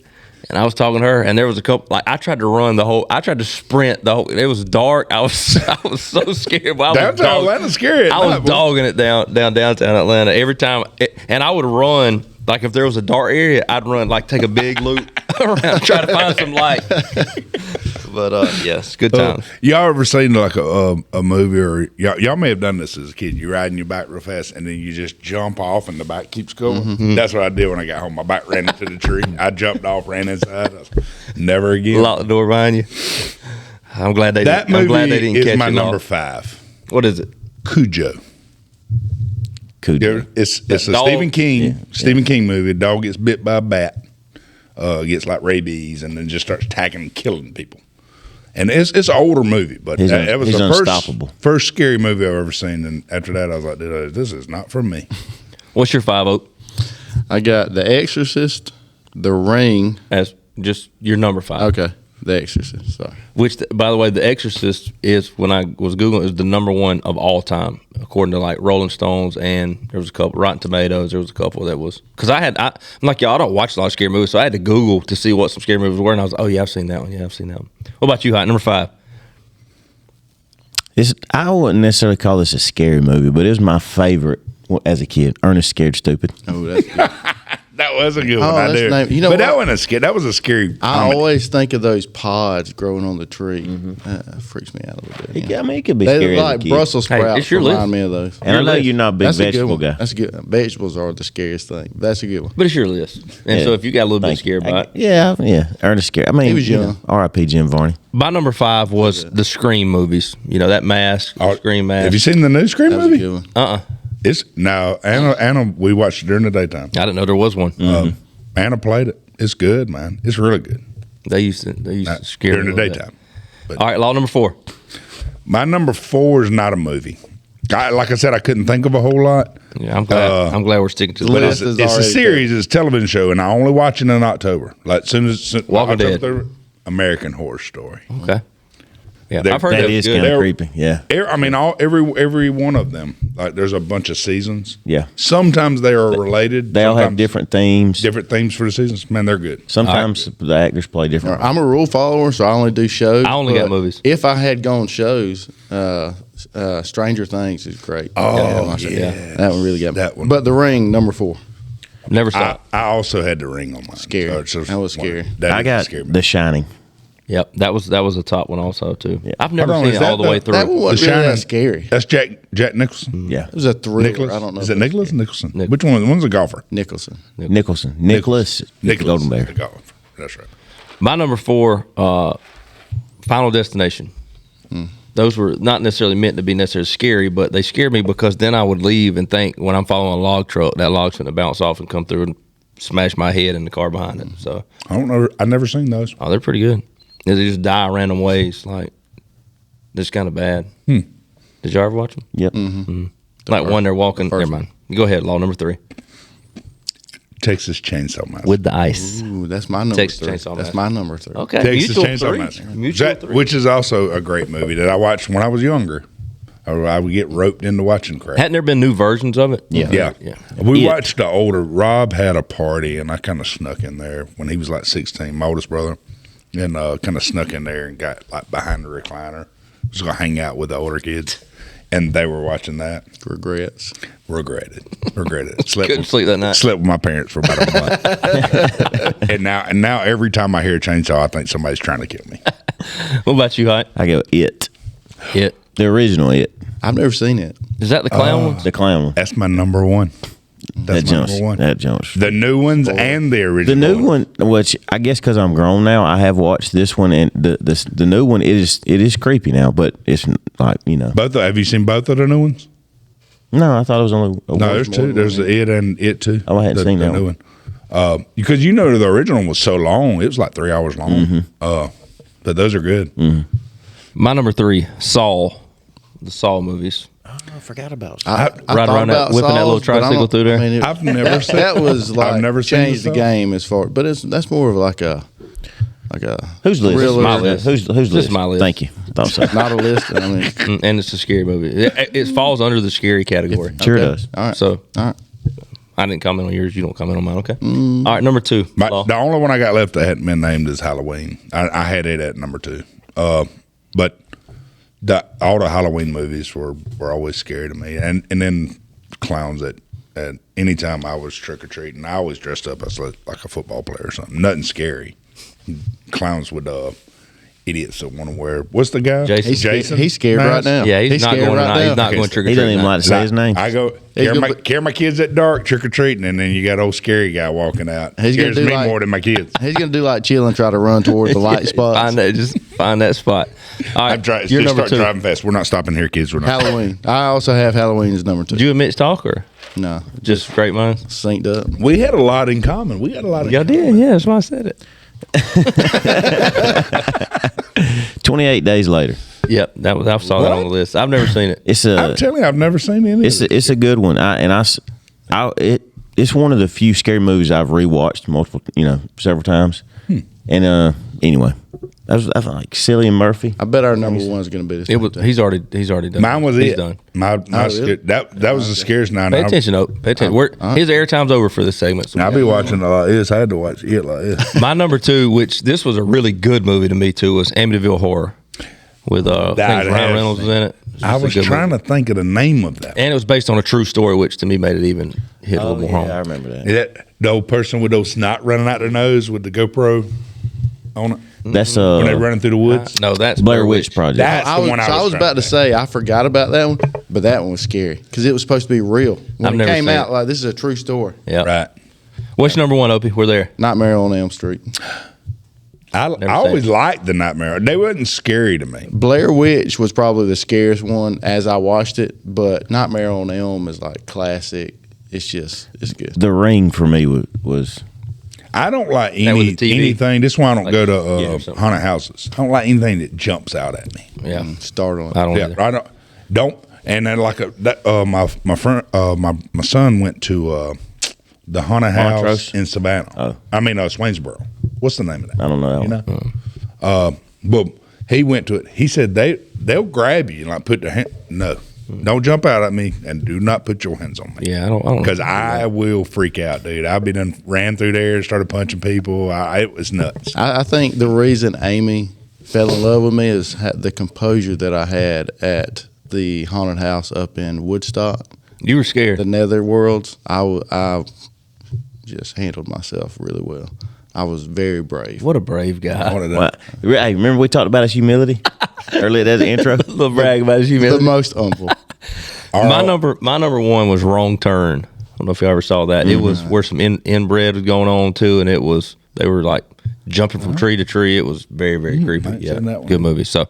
and I was talking to her, and there was a couple. Like I tried to sprint the whole. It was dark. I was so scared. Downtown Atlanta's scary. I was dogging it down downtown Atlanta every time, and I would run. Like if there was a dark area, I'd run take a big loop around, try to find some light. But yes, good time. Y'all ever seen like a movie, or y'all may have done this as a kid? You riding your bike real fast, and then you just jump off, and the bike keeps going. Mm-hmm. That's what I did when I got home. My bike ran into the tree. I jumped off, ran inside. Never again. Lock the door behind you. I'm glad they that didn't. I'm glad they didn't movie catch is my you number off. 5. What is it? Cujo. It's a dog. Stephen King movie. A dog gets bit by a bat, gets like rabies, and then just starts attacking and killing people. And it's an older movie, but that was the first scary movie I've ever seen. And after that, I was like, this is not for me. What's your 5, Oak? I got The Exorcist, The Ring. As just your number 5. Okay, The Exorcist. Sorry. Which, by the way, The Exorcist is, when I was Googling, is the number 1 of all time, according to like Rolling Stones, and there was a couple, Rotten Tomatoes, there was a couple that was, because I'm like, y'all, I don't watch a lot of scary movies, so I had to Google to see what some scary movies were, and I was like, oh yeah, I've seen that one. Yeah, I've seen that one. What about you, Hot? Number 5? I wouldn't necessarily call this a scary movie, but it was my favorite as a kid. Ernest Scared Stupid. Oh, that's good. That was a good one. I do. But that wasn't a scary. That was a scary. I always think of those pods growing on the tree. Freaks me out a little bit. It could be they scary. Look like Brussels sprouts. Remind me of those. And I know you're not a big vegetable guy. That's a good. Vegetables are the scariest thing. That's a good one. But it's your list, and so if you got a little bit scared by it, yeah, Ernest Scared. I mean, he was young. R.I.P. Jim Varney. My number 5 was the Scream movies. That mask, Scream mask. Have you seen the new Scream movie? That was a good one. It's now Anna. We watched it during the daytime. I didn't know there was one. Anna played it. It's good, man. It's really good. They used to scare during the daytime. All right, law number 4. My number 4 is not a movie. Like I said, I couldn't think of a whole lot. Yeah, I'm glad we're sticking to the But list. it's a series. It's a television show, and I only watch it in October. Like soon as Walking Dead. American Horror Story. Okay. Yeah, They're- I've heard That that is was kind good. of creepy. Yeah. I mean, every one of them. Like there's a bunch of seasons. Yeah. Sometimes they are related. They all have Sometimes different themes. different themes for the seasons. Man, they're good. Sometimes the actors play different. I'm a rule follower, so I only do shows. I only got but movies. If I had gone shows, Stranger Things is great. Oh, yeah. That one really got me. That one. But The Ring, number 4. Never saw it. I also had The Ring on mine. Scary. That was scary. I got The Shining. Yep, that was a top one also too. Yeah. I've never Hold on, seen is it all that the way the- through. That one wasn't The really Shining. that scary. That's Jack Nicholson. Yeah. It was a thriller. Nicholas. I don't know. Is it Nicholas? Nicholson. Nick- Which one? One's a golfer. Nicholson? Nicholson. Nicholas. Golden Bear. The golfer. That's right. My number 4, Final Destination. Those were not necessarily meant to be necessarily scary, but they scared me because then I would leave and think when I'm following a log truck, that log's going to bounce off and come through and smash my head in the car behind it. So, I don't know. I've never seen those. they're pretty good. They just die random ways, like it's kind of bad. Did y'all ever watch them? Yep. Like one they're walking. Never mind. Go ahead. Law number 3 Texas Chainsaw Massacre. with the ice. Ooh, that's my number Texas 3. Chainsaw That's Massacre. my number 3. Okay, Texas Mutual Chainsaw 3. Massacre. Mutual 3. Which is also a great movie that I watched when I was younger. I would get roped into watching crap. Hadn't there been new versions of it? Yeah. Yeah. We It. watched the older. Rob had a party, and I kind of snuck in there when he was like 16, my oldest brother, and kind of snuck in there and got like behind the recliner. Was gonna hang out with the older kids, and they were watching that. Regrets. Regretted. Couldn't sleep that night. Slept with my parents for about a month. and now every time I hear a chainsaw, I think somebody's trying to kill me. What about you, Hyde? I go It. It. The original It. I've never seen it. Is that the clown one? The clown one. That's my number 1. That's That my jumps. number 1. That jumps. The new ones and the The original. new one, which I guess because I'm grown now, I have watched this one, and the new one it is creepy now, but it's like Have you seen both of the new ones? No, I thought it was only one. No, there's two. There's the It and It Too. Oh, I hadn't seen that new one. Because the original was so long. It was like 3 hours long. But those are good. My number 3, Saw. The Saw movies. Oh, I forgot about. I Ride thought around that, about whipping that little Saws, but I tricycle don't- through there. I mean, I've never seen that was like I've never seen changed the Saw. game as far, but that's more of like a Whose list? thriller. My list. Who's This list? is my list. Thank you. Thought so. not a list. I mean, And it's a scary movie. It falls under the scary category. Sure okay. does. All right. So all right. I didn't comment on yours. You don't comment on mine. Okay. All right, number 2. Law. The only one I got left that hadn't been named is Halloween. I had it at number 2. But all the Halloween movies were always scary to me. And then clowns at any time I was trick or treating, I always dressed up as like a football player or something. Nothing scary. Clowns with idiots that want to wear. What's the guy? Jason. He's scared Mask? right now. Yeah, he's not scared going right tonight. now. He's not going trick or He doesn't treating. even like to say his name. I go carry my kids at dark trick or treating, and then you got old scary guy walking out. He's gonna Scares do me like- more than my kids. He's gonna do like chill and try to run toward the light spots. Just find that spot. All right, I'm trying. you're Just number start 2. driving fast. We're not stopping here, kids. We're not. Halloween. I also have Halloween as number 2. Did you and Mitch talk or No, just great minds? synced up. We had a lot in common. We got a lot. Y'all did, yeah. That's why I said it. 28 days later. Yep, I saw that on the list. I've never seen it. It's I'm telling you, I've never seen any. it's a good one. It's one of the few scary movies I've rewatched several times. And anyway, I thought like Cillian Murphy. I bet our number 1 is gonna be this. It was. He's already done. Mine was He's it. done. My really? that was the scariest night. Pay attention, Oak. Pay attention. His airtime's over for this segment. So I'll be watching a lot of this. I had to watch it like this. my number 2, which this was a really good movie to me too, was Amityville Horror with I think Ryan Reynolds was in it. I was trying to think of the name of that. And it was based on a true story, which to me made it even hit a little more home. I remember that. The old person with those snot running out their nose with the GoPro on it That's when they're running through the woods. No, that's Blair Witch Project. That's I the one I was about to trying say I forgot about that one, but that one was scary because it was supposed to be real. When I've it never came seen out, it. like this is a true story. Yeah. Right. What's your number 1, Opie? We're there. Nightmare on Elm Street. I always liked the Nightmare. They wasn't scary to me. Blair Witch was probably the scariest one as I watched it, but Nightmare on Elm is like classic. It's good. The Ring for me was I don't like That was the TV? anything. This is why I don't Like, go yeah, or to something. haunted houses. I don't like anything that jumps out at me. Yeah. Startling. I don't Yeah, either. I don't. And then my friend, my son went to the haunted house Montrose? in Savannah. Oh. I mean Swainsboro. What's the name of that? I don't know. You know. But he went to it. He said they'll grab you and like put their hand. No, don't jump out at me and do not put your hands on me. Yeah, I don't Because I will freak out, dude. I've been ran through there and started punching people. It was nuts. I think the reason Amy fell in love with me is the composure that I had at the haunted house up in Woodstock, You were scared. the Netherworlds. I just handled myself really well. I was very brave. What a brave guy. Well, hey, remember we talked about his humility earlier? That's the intro. Little brag about his The humility. most humble. My number 1 was Wrong Turn. I don't know if you ever saw that. It was where some inbred was going on too, and they were like jumping from tree to tree. It was very, very creepy. I've Yeah, seen that one. good movie. So,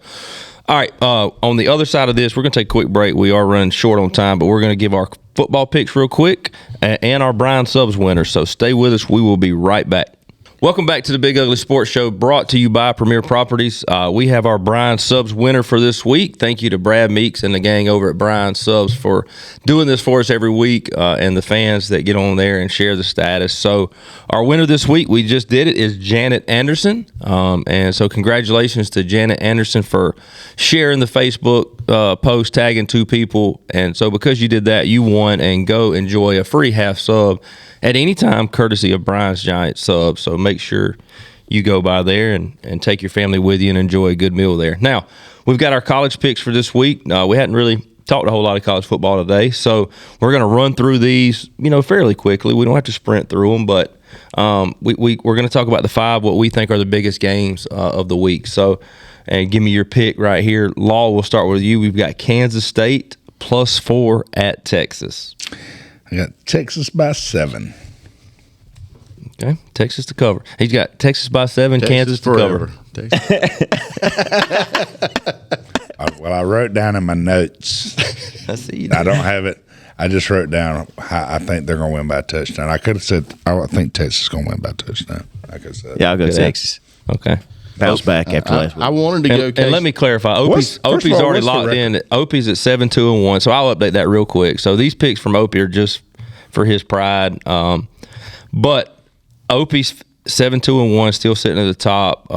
all right, on the other side of this, we're gonna take a quick break. We are running short on time, but we're gonna give our football picks real quick and our Brian Subs winner. So stay with us. We will be right back. Welcome back to the Big Ugly Sports Show, brought to you by Premier Properties. We have our Brian Subs winner for this week. Thank you to Brad Meeks and the gang over at Brian Subs for doing this for us every week, and the fans that get on there and share the status. So our winner this week, we just did it, is Janet Anderson. And so congratulations to Janet Anderson for sharing the Facebook post, tagging 2 people. And so because you did that, you won, and go enjoy a free half sub at any time, courtesy of Brian's Giant Subs. So make sure you go by there and take your family with you and enjoy a good meal there. Now, we've got our college picks for this week. We hadn't really talked a whole lot of college football today, so we're going to run through these, fairly quickly. We don't have to sprint through them, but we're going to talk about the 5 what we think are the biggest games of the week. So, and give me your pick right here. Law, we'll start with you. We've got Kansas State +4 at Texas. I got Texas by 7. Okay, Texas to cover. He's got Texas by 7, Kansas to cover. Texas. Well, I wrote down in my notes. I see. I don't have it. I just wrote down how I think they're going to win by a touchdown. I could have said I think Texas is going to win by a touchdown. I could have said. Yeah, I'll go Texas. Okay. Bounce back after last week. I wanted to go. And let me clarify. Opie's already locked in. Opie's at 7-2-1. So I'll update that real quick. So these picks from Opie are just for his pride. But Opie's 7-2-1, still sitting at the top.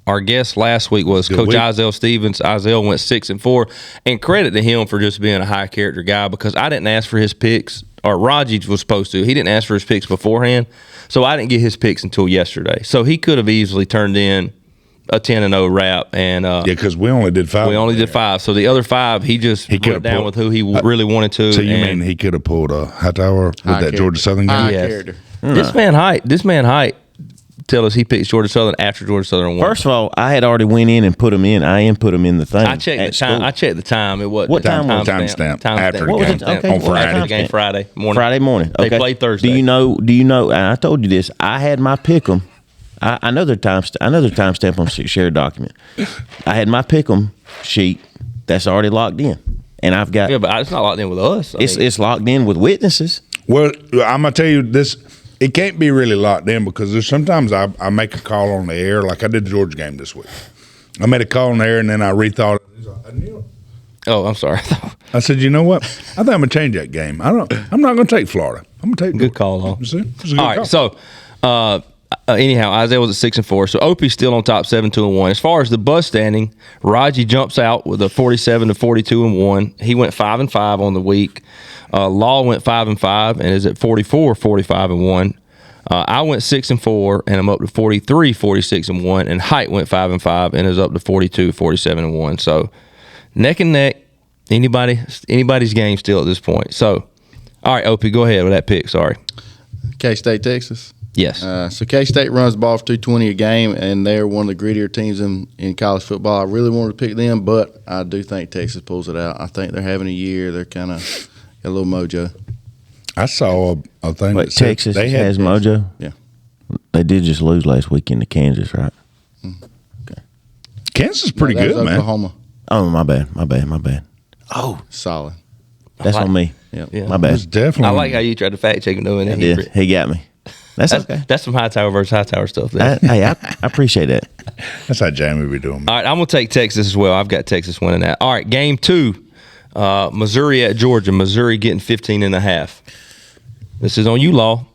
Our guest last week was Coach Izell Stevens. Izell went 6-4, and credit to him for just being a high character guy, because I didn't ask for his picks, or Raji was supposed to. He didn't ask for his picks beforehand, so I didn't get his picks until yesterday. So he could have easily turned in a 10-0 wrap, and because we only did 5. We only did 5. So the other 5, he went down with who he really wanted to. So you mean he could have pulled a Hightower with that Georgia Southern game? Yes. This man Height. Tell us he picked Georgia Southern after Georgia Southern won. First of all, I had already went in and put them in. I input them in the thing. I checked the time. I checked the time. It was what time was timestamp after what the was game it? Okay. on Friday. The game Friday morning. Friday morning. Okay. They played Thursday. Do you know? And I told you this. I had my pick'em. Another timestamp on shared document. I had my pick'em sheet that's already locked in, and I've got. Yeah, but it's not locked in with us. It's locked in with witnesses. Well, I'm gonna tell you this. It can't be really locked in because there's sometimes I make a call on the air, like I did the Georgia game this week. I made a call on the air and then I rethought it. I knew it. Oh, I'm sorry. I said, you know what? I think I'm gonna change that game. I'm not gonna take Florida. I'm gonna take good call, though. It's a good All right, call. so anyhow, Isaiah was at 6-4, so Opie's still on top 7-2-1. As far as the buzz standing, Raji jumps out with a 47-42-1. He went 5-5 on the week. Law went 5-5 and is at 44-45-1. I went 6-4 and I'm up to 43-46-1. And Height went 5-5 and is up to 42-47-1. So neck and neck. Anybody's game still at this point. So, all right, Opie, go ahead with that pick. Sorry. K-State, Texas. Yes. So K-State runs the ball for 220 a game, and they're one of the grittier teams in college football. I really wanted to pick them, but I do think Texas pulls it out. I think they're having a year. They're kind of got a little mojo. I saw a thing Wait, that said Texas they has mojo? Yeah. They did just lose last weekend to Kansas, right? Okay. Kansas is pretty that was good, man. Oklahoma. Oh, my bad. Oh, Solid. that's on me. Yep. Yeah. My bad. It's definitely. I like how you tried to fact check him doing that. I did. He got me. That's okay. That's some Hightower versus Hightower stuff there. I appreciate that. That's how Jamie be doing. All right, I'm going to take Texas as well. I've got Texas winning that. All right, game 2, Missouri at Georgia. Missouri getting 15.5. This is on you, Law.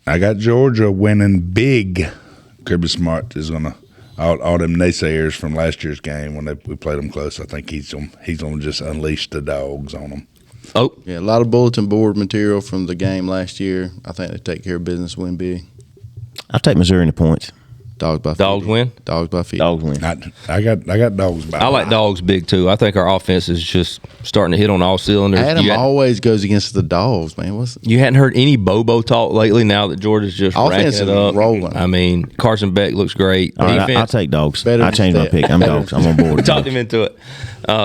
I got Georgia winning big. Kirby Smart is gonna all them naysayers from last year's game when we played them close. I think he's gonna just unleash the dogs on them. Oh, Yeah, a lot of bulletin board material from the game last year. I think they take care of business, win big. I'll take Missouri in the points. Dogs by 50. Dogs win? Dogs by 50. Dogs win. I got dogs by. I like dogs big too. I think our offense is just starting to hit on all cylinders. Adam always goes against the dogs, man. You hadn't heard any Bobo talk lately now that Georgia's just Offense racking it is up. rolling. I mean, Carson Beck looks great. All right, Defense, I'll take dogs. Better I changed my than pick. I'm dogs. I'm on board. talked him into it.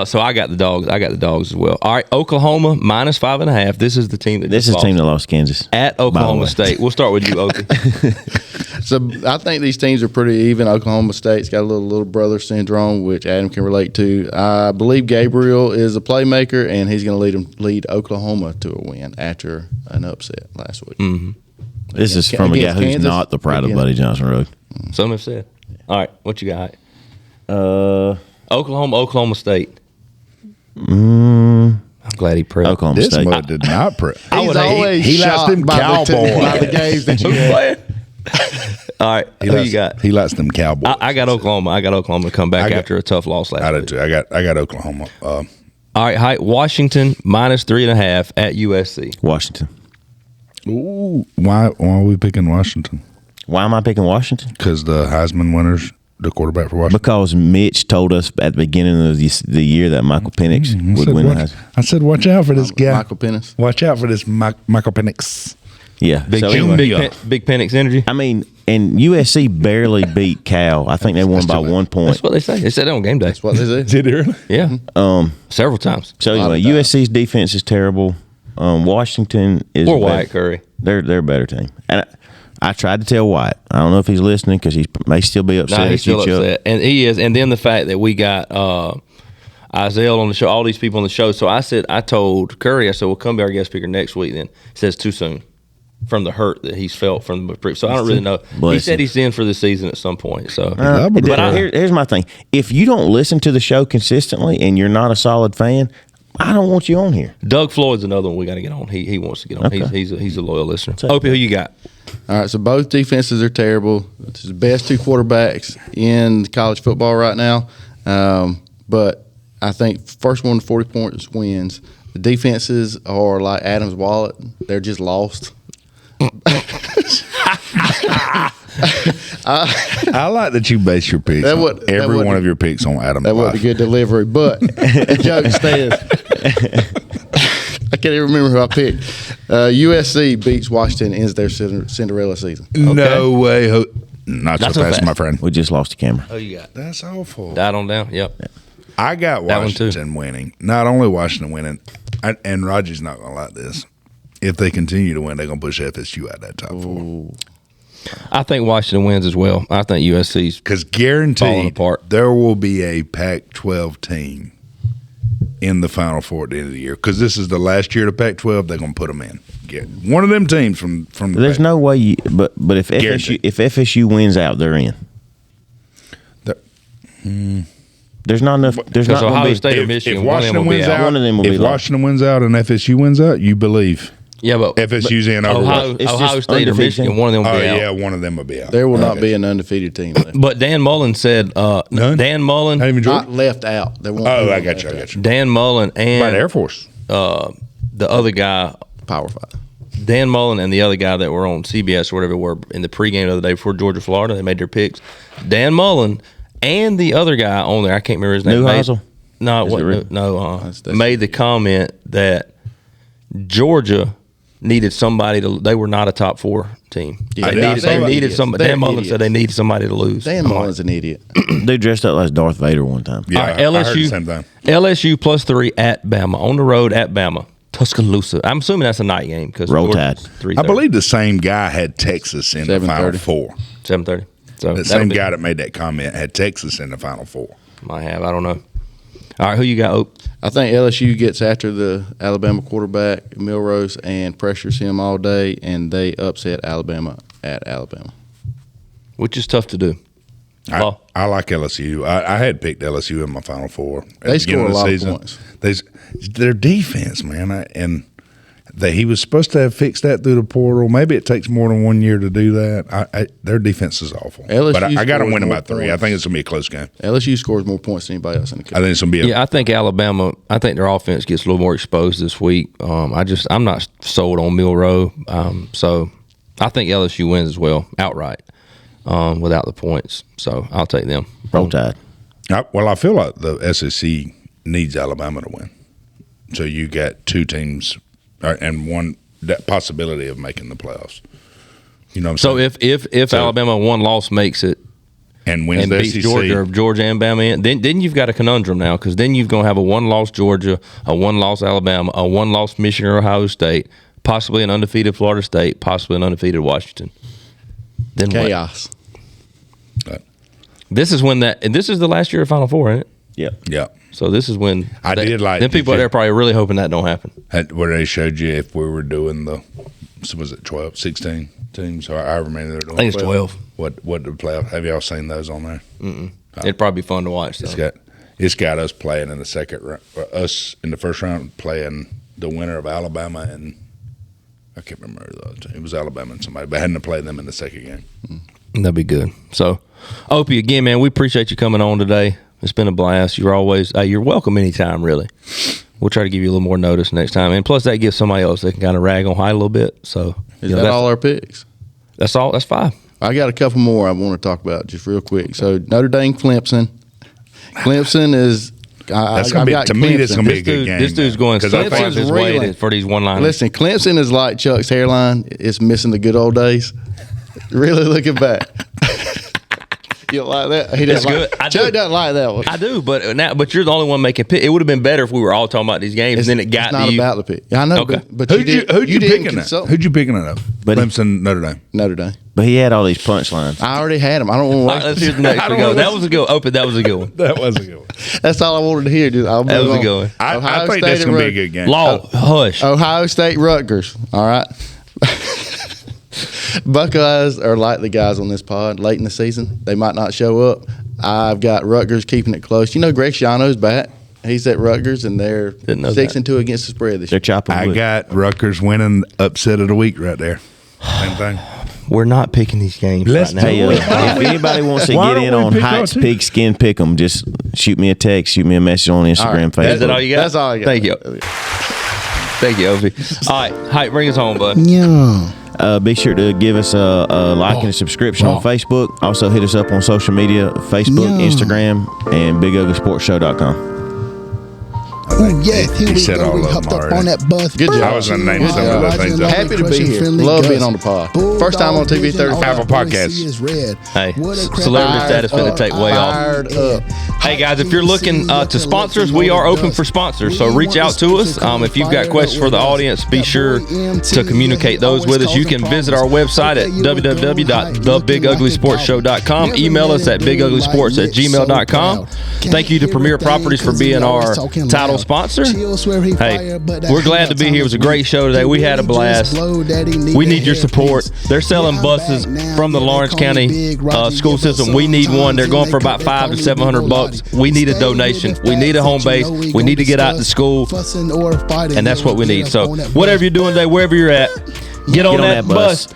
So I got the dogs. I got the dogs as well. All right, Oklahoma minus 5.5. This is the team that This just is the team that lost Kansas. at by the Oklahoma way. State. We'll start with you, Okie. So I think these teams are pretty even. Oklahoma State's got a little brother syndrome, which Adam can relate to. I believe Gabriel is a playmaker, and he's going to lead Oklahoma to a win after an upset last week. Mm-hmm. This is from a guy Against who's Kansas? not the pride of Again. Buddy Johnson Road. Some have said. All right, what you got? Oklahoma State. I'm glad he prepped. Oklahoma This State. mud did not prep. He's always he likes shocked them by Cowboys. by the games that you Who's have. playing? All right, who you got? He likes them Cowboys. I got Oklahoma. I got Oklahoma to come back I got- after a tough loss last I week. did too. I got Oklahoma. All right, Height, Washington minus 3.5 at USC. Washington. Ooh, why are we picking Washington? Why am I picking Washington? Because the Heisman winners, the quarterback for Washington. Because Mitch told us at the beginning of the year that Michael Penix would win the Heisman. I said, watch out for this guy. Michael Penix. Watch out for this Michael Penix. Yeah. Big, So big, anyway, big Penix energy. I mean, and USC barely beat Cal. I think they won by 1 point. That's what they say. They said it on game day. That's what they say. Did he really? Yeah. Several times. So lot anyway, of times. USC's defense is terrible. Washington is Or better. Wyatt Curry. They're a better team. And I tried to tell Wyatt. I don't know if he's listening because he may still be upset. No, he's at you, still Chuck. upset. And he is. And then the fact that we got Isaiah on the show, all these people on the show. So I told Curry, I said, well, come be our guest speaker next week then. He says too soon from the hurt that he's felt from the So I don't really know. He said he's in for the season at some point. So, here's my thing. If you don't listen to the show consistently and you're not a solid fan, I don't want you on here. Doug Floyd's another one we got to get on. He wants to get on. Okay. He's a loyal listener. Opie, who you got? All right, so both defenses are terrible. It's the best two quarterbacks in college football right now. But I think first one to 40 points wins. The defenses are like Adam's wallet. They're just lost. I like that you base your picks on every one of your picks on Adam's That wasn't a good delivery, but the joke stands. I can't even remember who I picked. USC beats Washington, ends their Cinderella season. Okay. No way. Not so fast, my friend. We just lost the camera. Who you got? That's awful. Died on down. Yep. I got Washington winning. Not only Washington winning, and Roger's not going to like this. If they continue to win, they're going to push FSU out that top four. I think Washington wins as well. I think USC's because guaranteed falling apart. There will be a Pac-12 team in the Final Four at the end of the year because this is the last year of the Pac-12. They're going to put them in. Get one of them teams from. There's no way. But if FSU wins out, they're in. There's not enough. There's not Ohio State or Michigan. If Washington wins out, one of them will be. If Washington wins out and FSU wins out, you believe. Yeah, but FSU's in over Ohio State or Michigan, one of them will be out. Yeah, one of them will be out. There will not be an undefeated team left. But Dan Mullen said, Dan Mullen not left out. There won't I got you. Dan Mullen and by the Air Force. The other guy, Power 5. Dan Mullen and the other guy that were on CBS or whatever were in the pregame the other day before Georgia, Florida. They made their picks. Dan Mullen and the other guy on there, I can't remember his name. Newhousel? Made the comment that Georgia needed somebody to. They were not a top 4 team. Yeah, they needed somebody. Dan Mullen said they needed somebody to lose. Dan Mullen's an idiot. They dressed up as Darth Vader one time. Yeah, right, I heard the same thing. LSU +3 at Bama on the road at Bama. Tuscaloosa. I'm assuming that's a night game because Roll Tide. I believe the same guy had Texas in the Final Four. 7:30. So the same guy that made that comment had Texas in the Final Four. Might have. I don't know. All right, who you got, Ope? I think LSU gets after the Alabama quarterback, Milrose, and pressures him all day, and they upset Alabama at Alabama. Which is tough to do. I like LSU. I had picked LSU in my Final Four. They score a lot of points. Their defense, man, he was supposed to have fixed that through the portal. Maybe it takes more than 1 year to do that. Their defense is awful. But I got to win them by 3. I think it's going to be a close game. LSU scores more points than anybody else in the country. I think it's going to be I think Alabama, their offense gets a little more exposed this week. I'm not sold on Milroe. So I think LSU wins as well, outright, without the points. So I'll take them. Roll Tide. I feel like the SEC needs Alabama to win. So you got 2 teams and one that possibility of making the playoffs. You know what I'm saying? So if Alabama one loss makes it and wins the beats SEC, Georgia and Bama, then you've got a conundrum now because then you're going to have a 1-loss Georgia, a 1-loss Alabama, a 1-loss Michigan or Ohio State, possibly an undefeated Florida State, possibly an undefeated Washington. Then chaos. This is the last year of Final Four, isn't it? Yeah. So this is when then people out there probably really hoping that don't happen. Where they showed you if we were doing was it 12, 16 teams, or however many they're doing? I think it's 12. What the playoff? Have y'all seen those on there? It'd probably be fun to watch. It's got us playing in the second round, us in the first round playing the winner of Alabama and I can't remember the other team. It was Alabama and somebody, but hadn't played them in the second game. That'd be good. So, Opie, again, man, we appreciate you coming on today. It's been a blast. You're welcome anytime, really. We'll try to give you a little more notice next time. And plus, that gives somebody else that can kind of rag on high a little bit. So, is that all our picks? That's all. That's 5. I got a couple more I want to talk about just real quick. So, Notre Dame, Clemson. Clemson is. That's going to be, to me, this is going to be a good game. This dude's going his way for these one-liners. Listen, Clemson is like Chuck's hairline. It's missing the good old days. Really looking back. You don't like that? He doesn't It's good. I Chuck do. doesn't like that one. I do, but you're the only one making pick. It would have been better if we were all talking about these games, and then it got it's not to you. about the pick. I know, Okay. but Who'd you didn't picking consult. it? Who'd you picking it up? But Clemson, Notre Dame. Notre Dame. But he had all these punchlines. I already had him. I don't want to All waste. right, let's hear the next one go. That was a good open. That was a good one. That was a good one. That's all I wanted to hear. Dude. I'll That move was a on. good one. I Ohio think State that's and going to be a Rutgers. good game. Law, hush. Ohio State, Rutgers. All right. Buckeyes are like the guys on this pod. Late in the season, they might not show up. I've got Rutgers keeping it close. You know, Greg Schiano's back. He's at Rutgers, and they're Didn't know 6-2 against the spread this They're year. chopping I wood. got Rutgers winning upset of the week right there. Same thing. We're not picking these games Let's right now. Hey, if anybody wants to Why get don't in we on pick Heights our team? Pigskin Pick'em, just shoot me a text, shoot me a message on Instagram, Facebook. Is that all you got? That's all I got. Thank you. Thank you, Opie. All right, Height, bring us home, bud. Yeah. Be sure to give us a like and a subscription on Facebook. Also, hit us up on social media, Facebook, Yeah. Instagram, and BigUglySportsShow.com. Ooh, yeah, here he we said go. all We of them hopped up already. on that bus. Good job. I was going to name Good some of job. those things. up. Happy to be here. Love being on the pod. First time on TV 35. Apple Podcasts. Hey, celebrity status finna take way off. Fired up. Hey guys, if you're looking to sponsor us, we are open for sponsors. So reach out to us. If you've got questions for the audience, be sure to communicate those with us. You can visit our website at www.thebiguglysportshow.com. Email us at biguglysports@gmail.com. Thank you to Premier Properties for being our title sponsor. Hey, we're glad to be here. It was a great show today. We had a blast. We need your support. They're selling buses from the Lawrence County school system. We need one. They're going for about $500 to $700. We need a donation. We need a home base. We need to get out to school, and that's what we need. So whatever you're doing today, wherever you're at, get on that bus.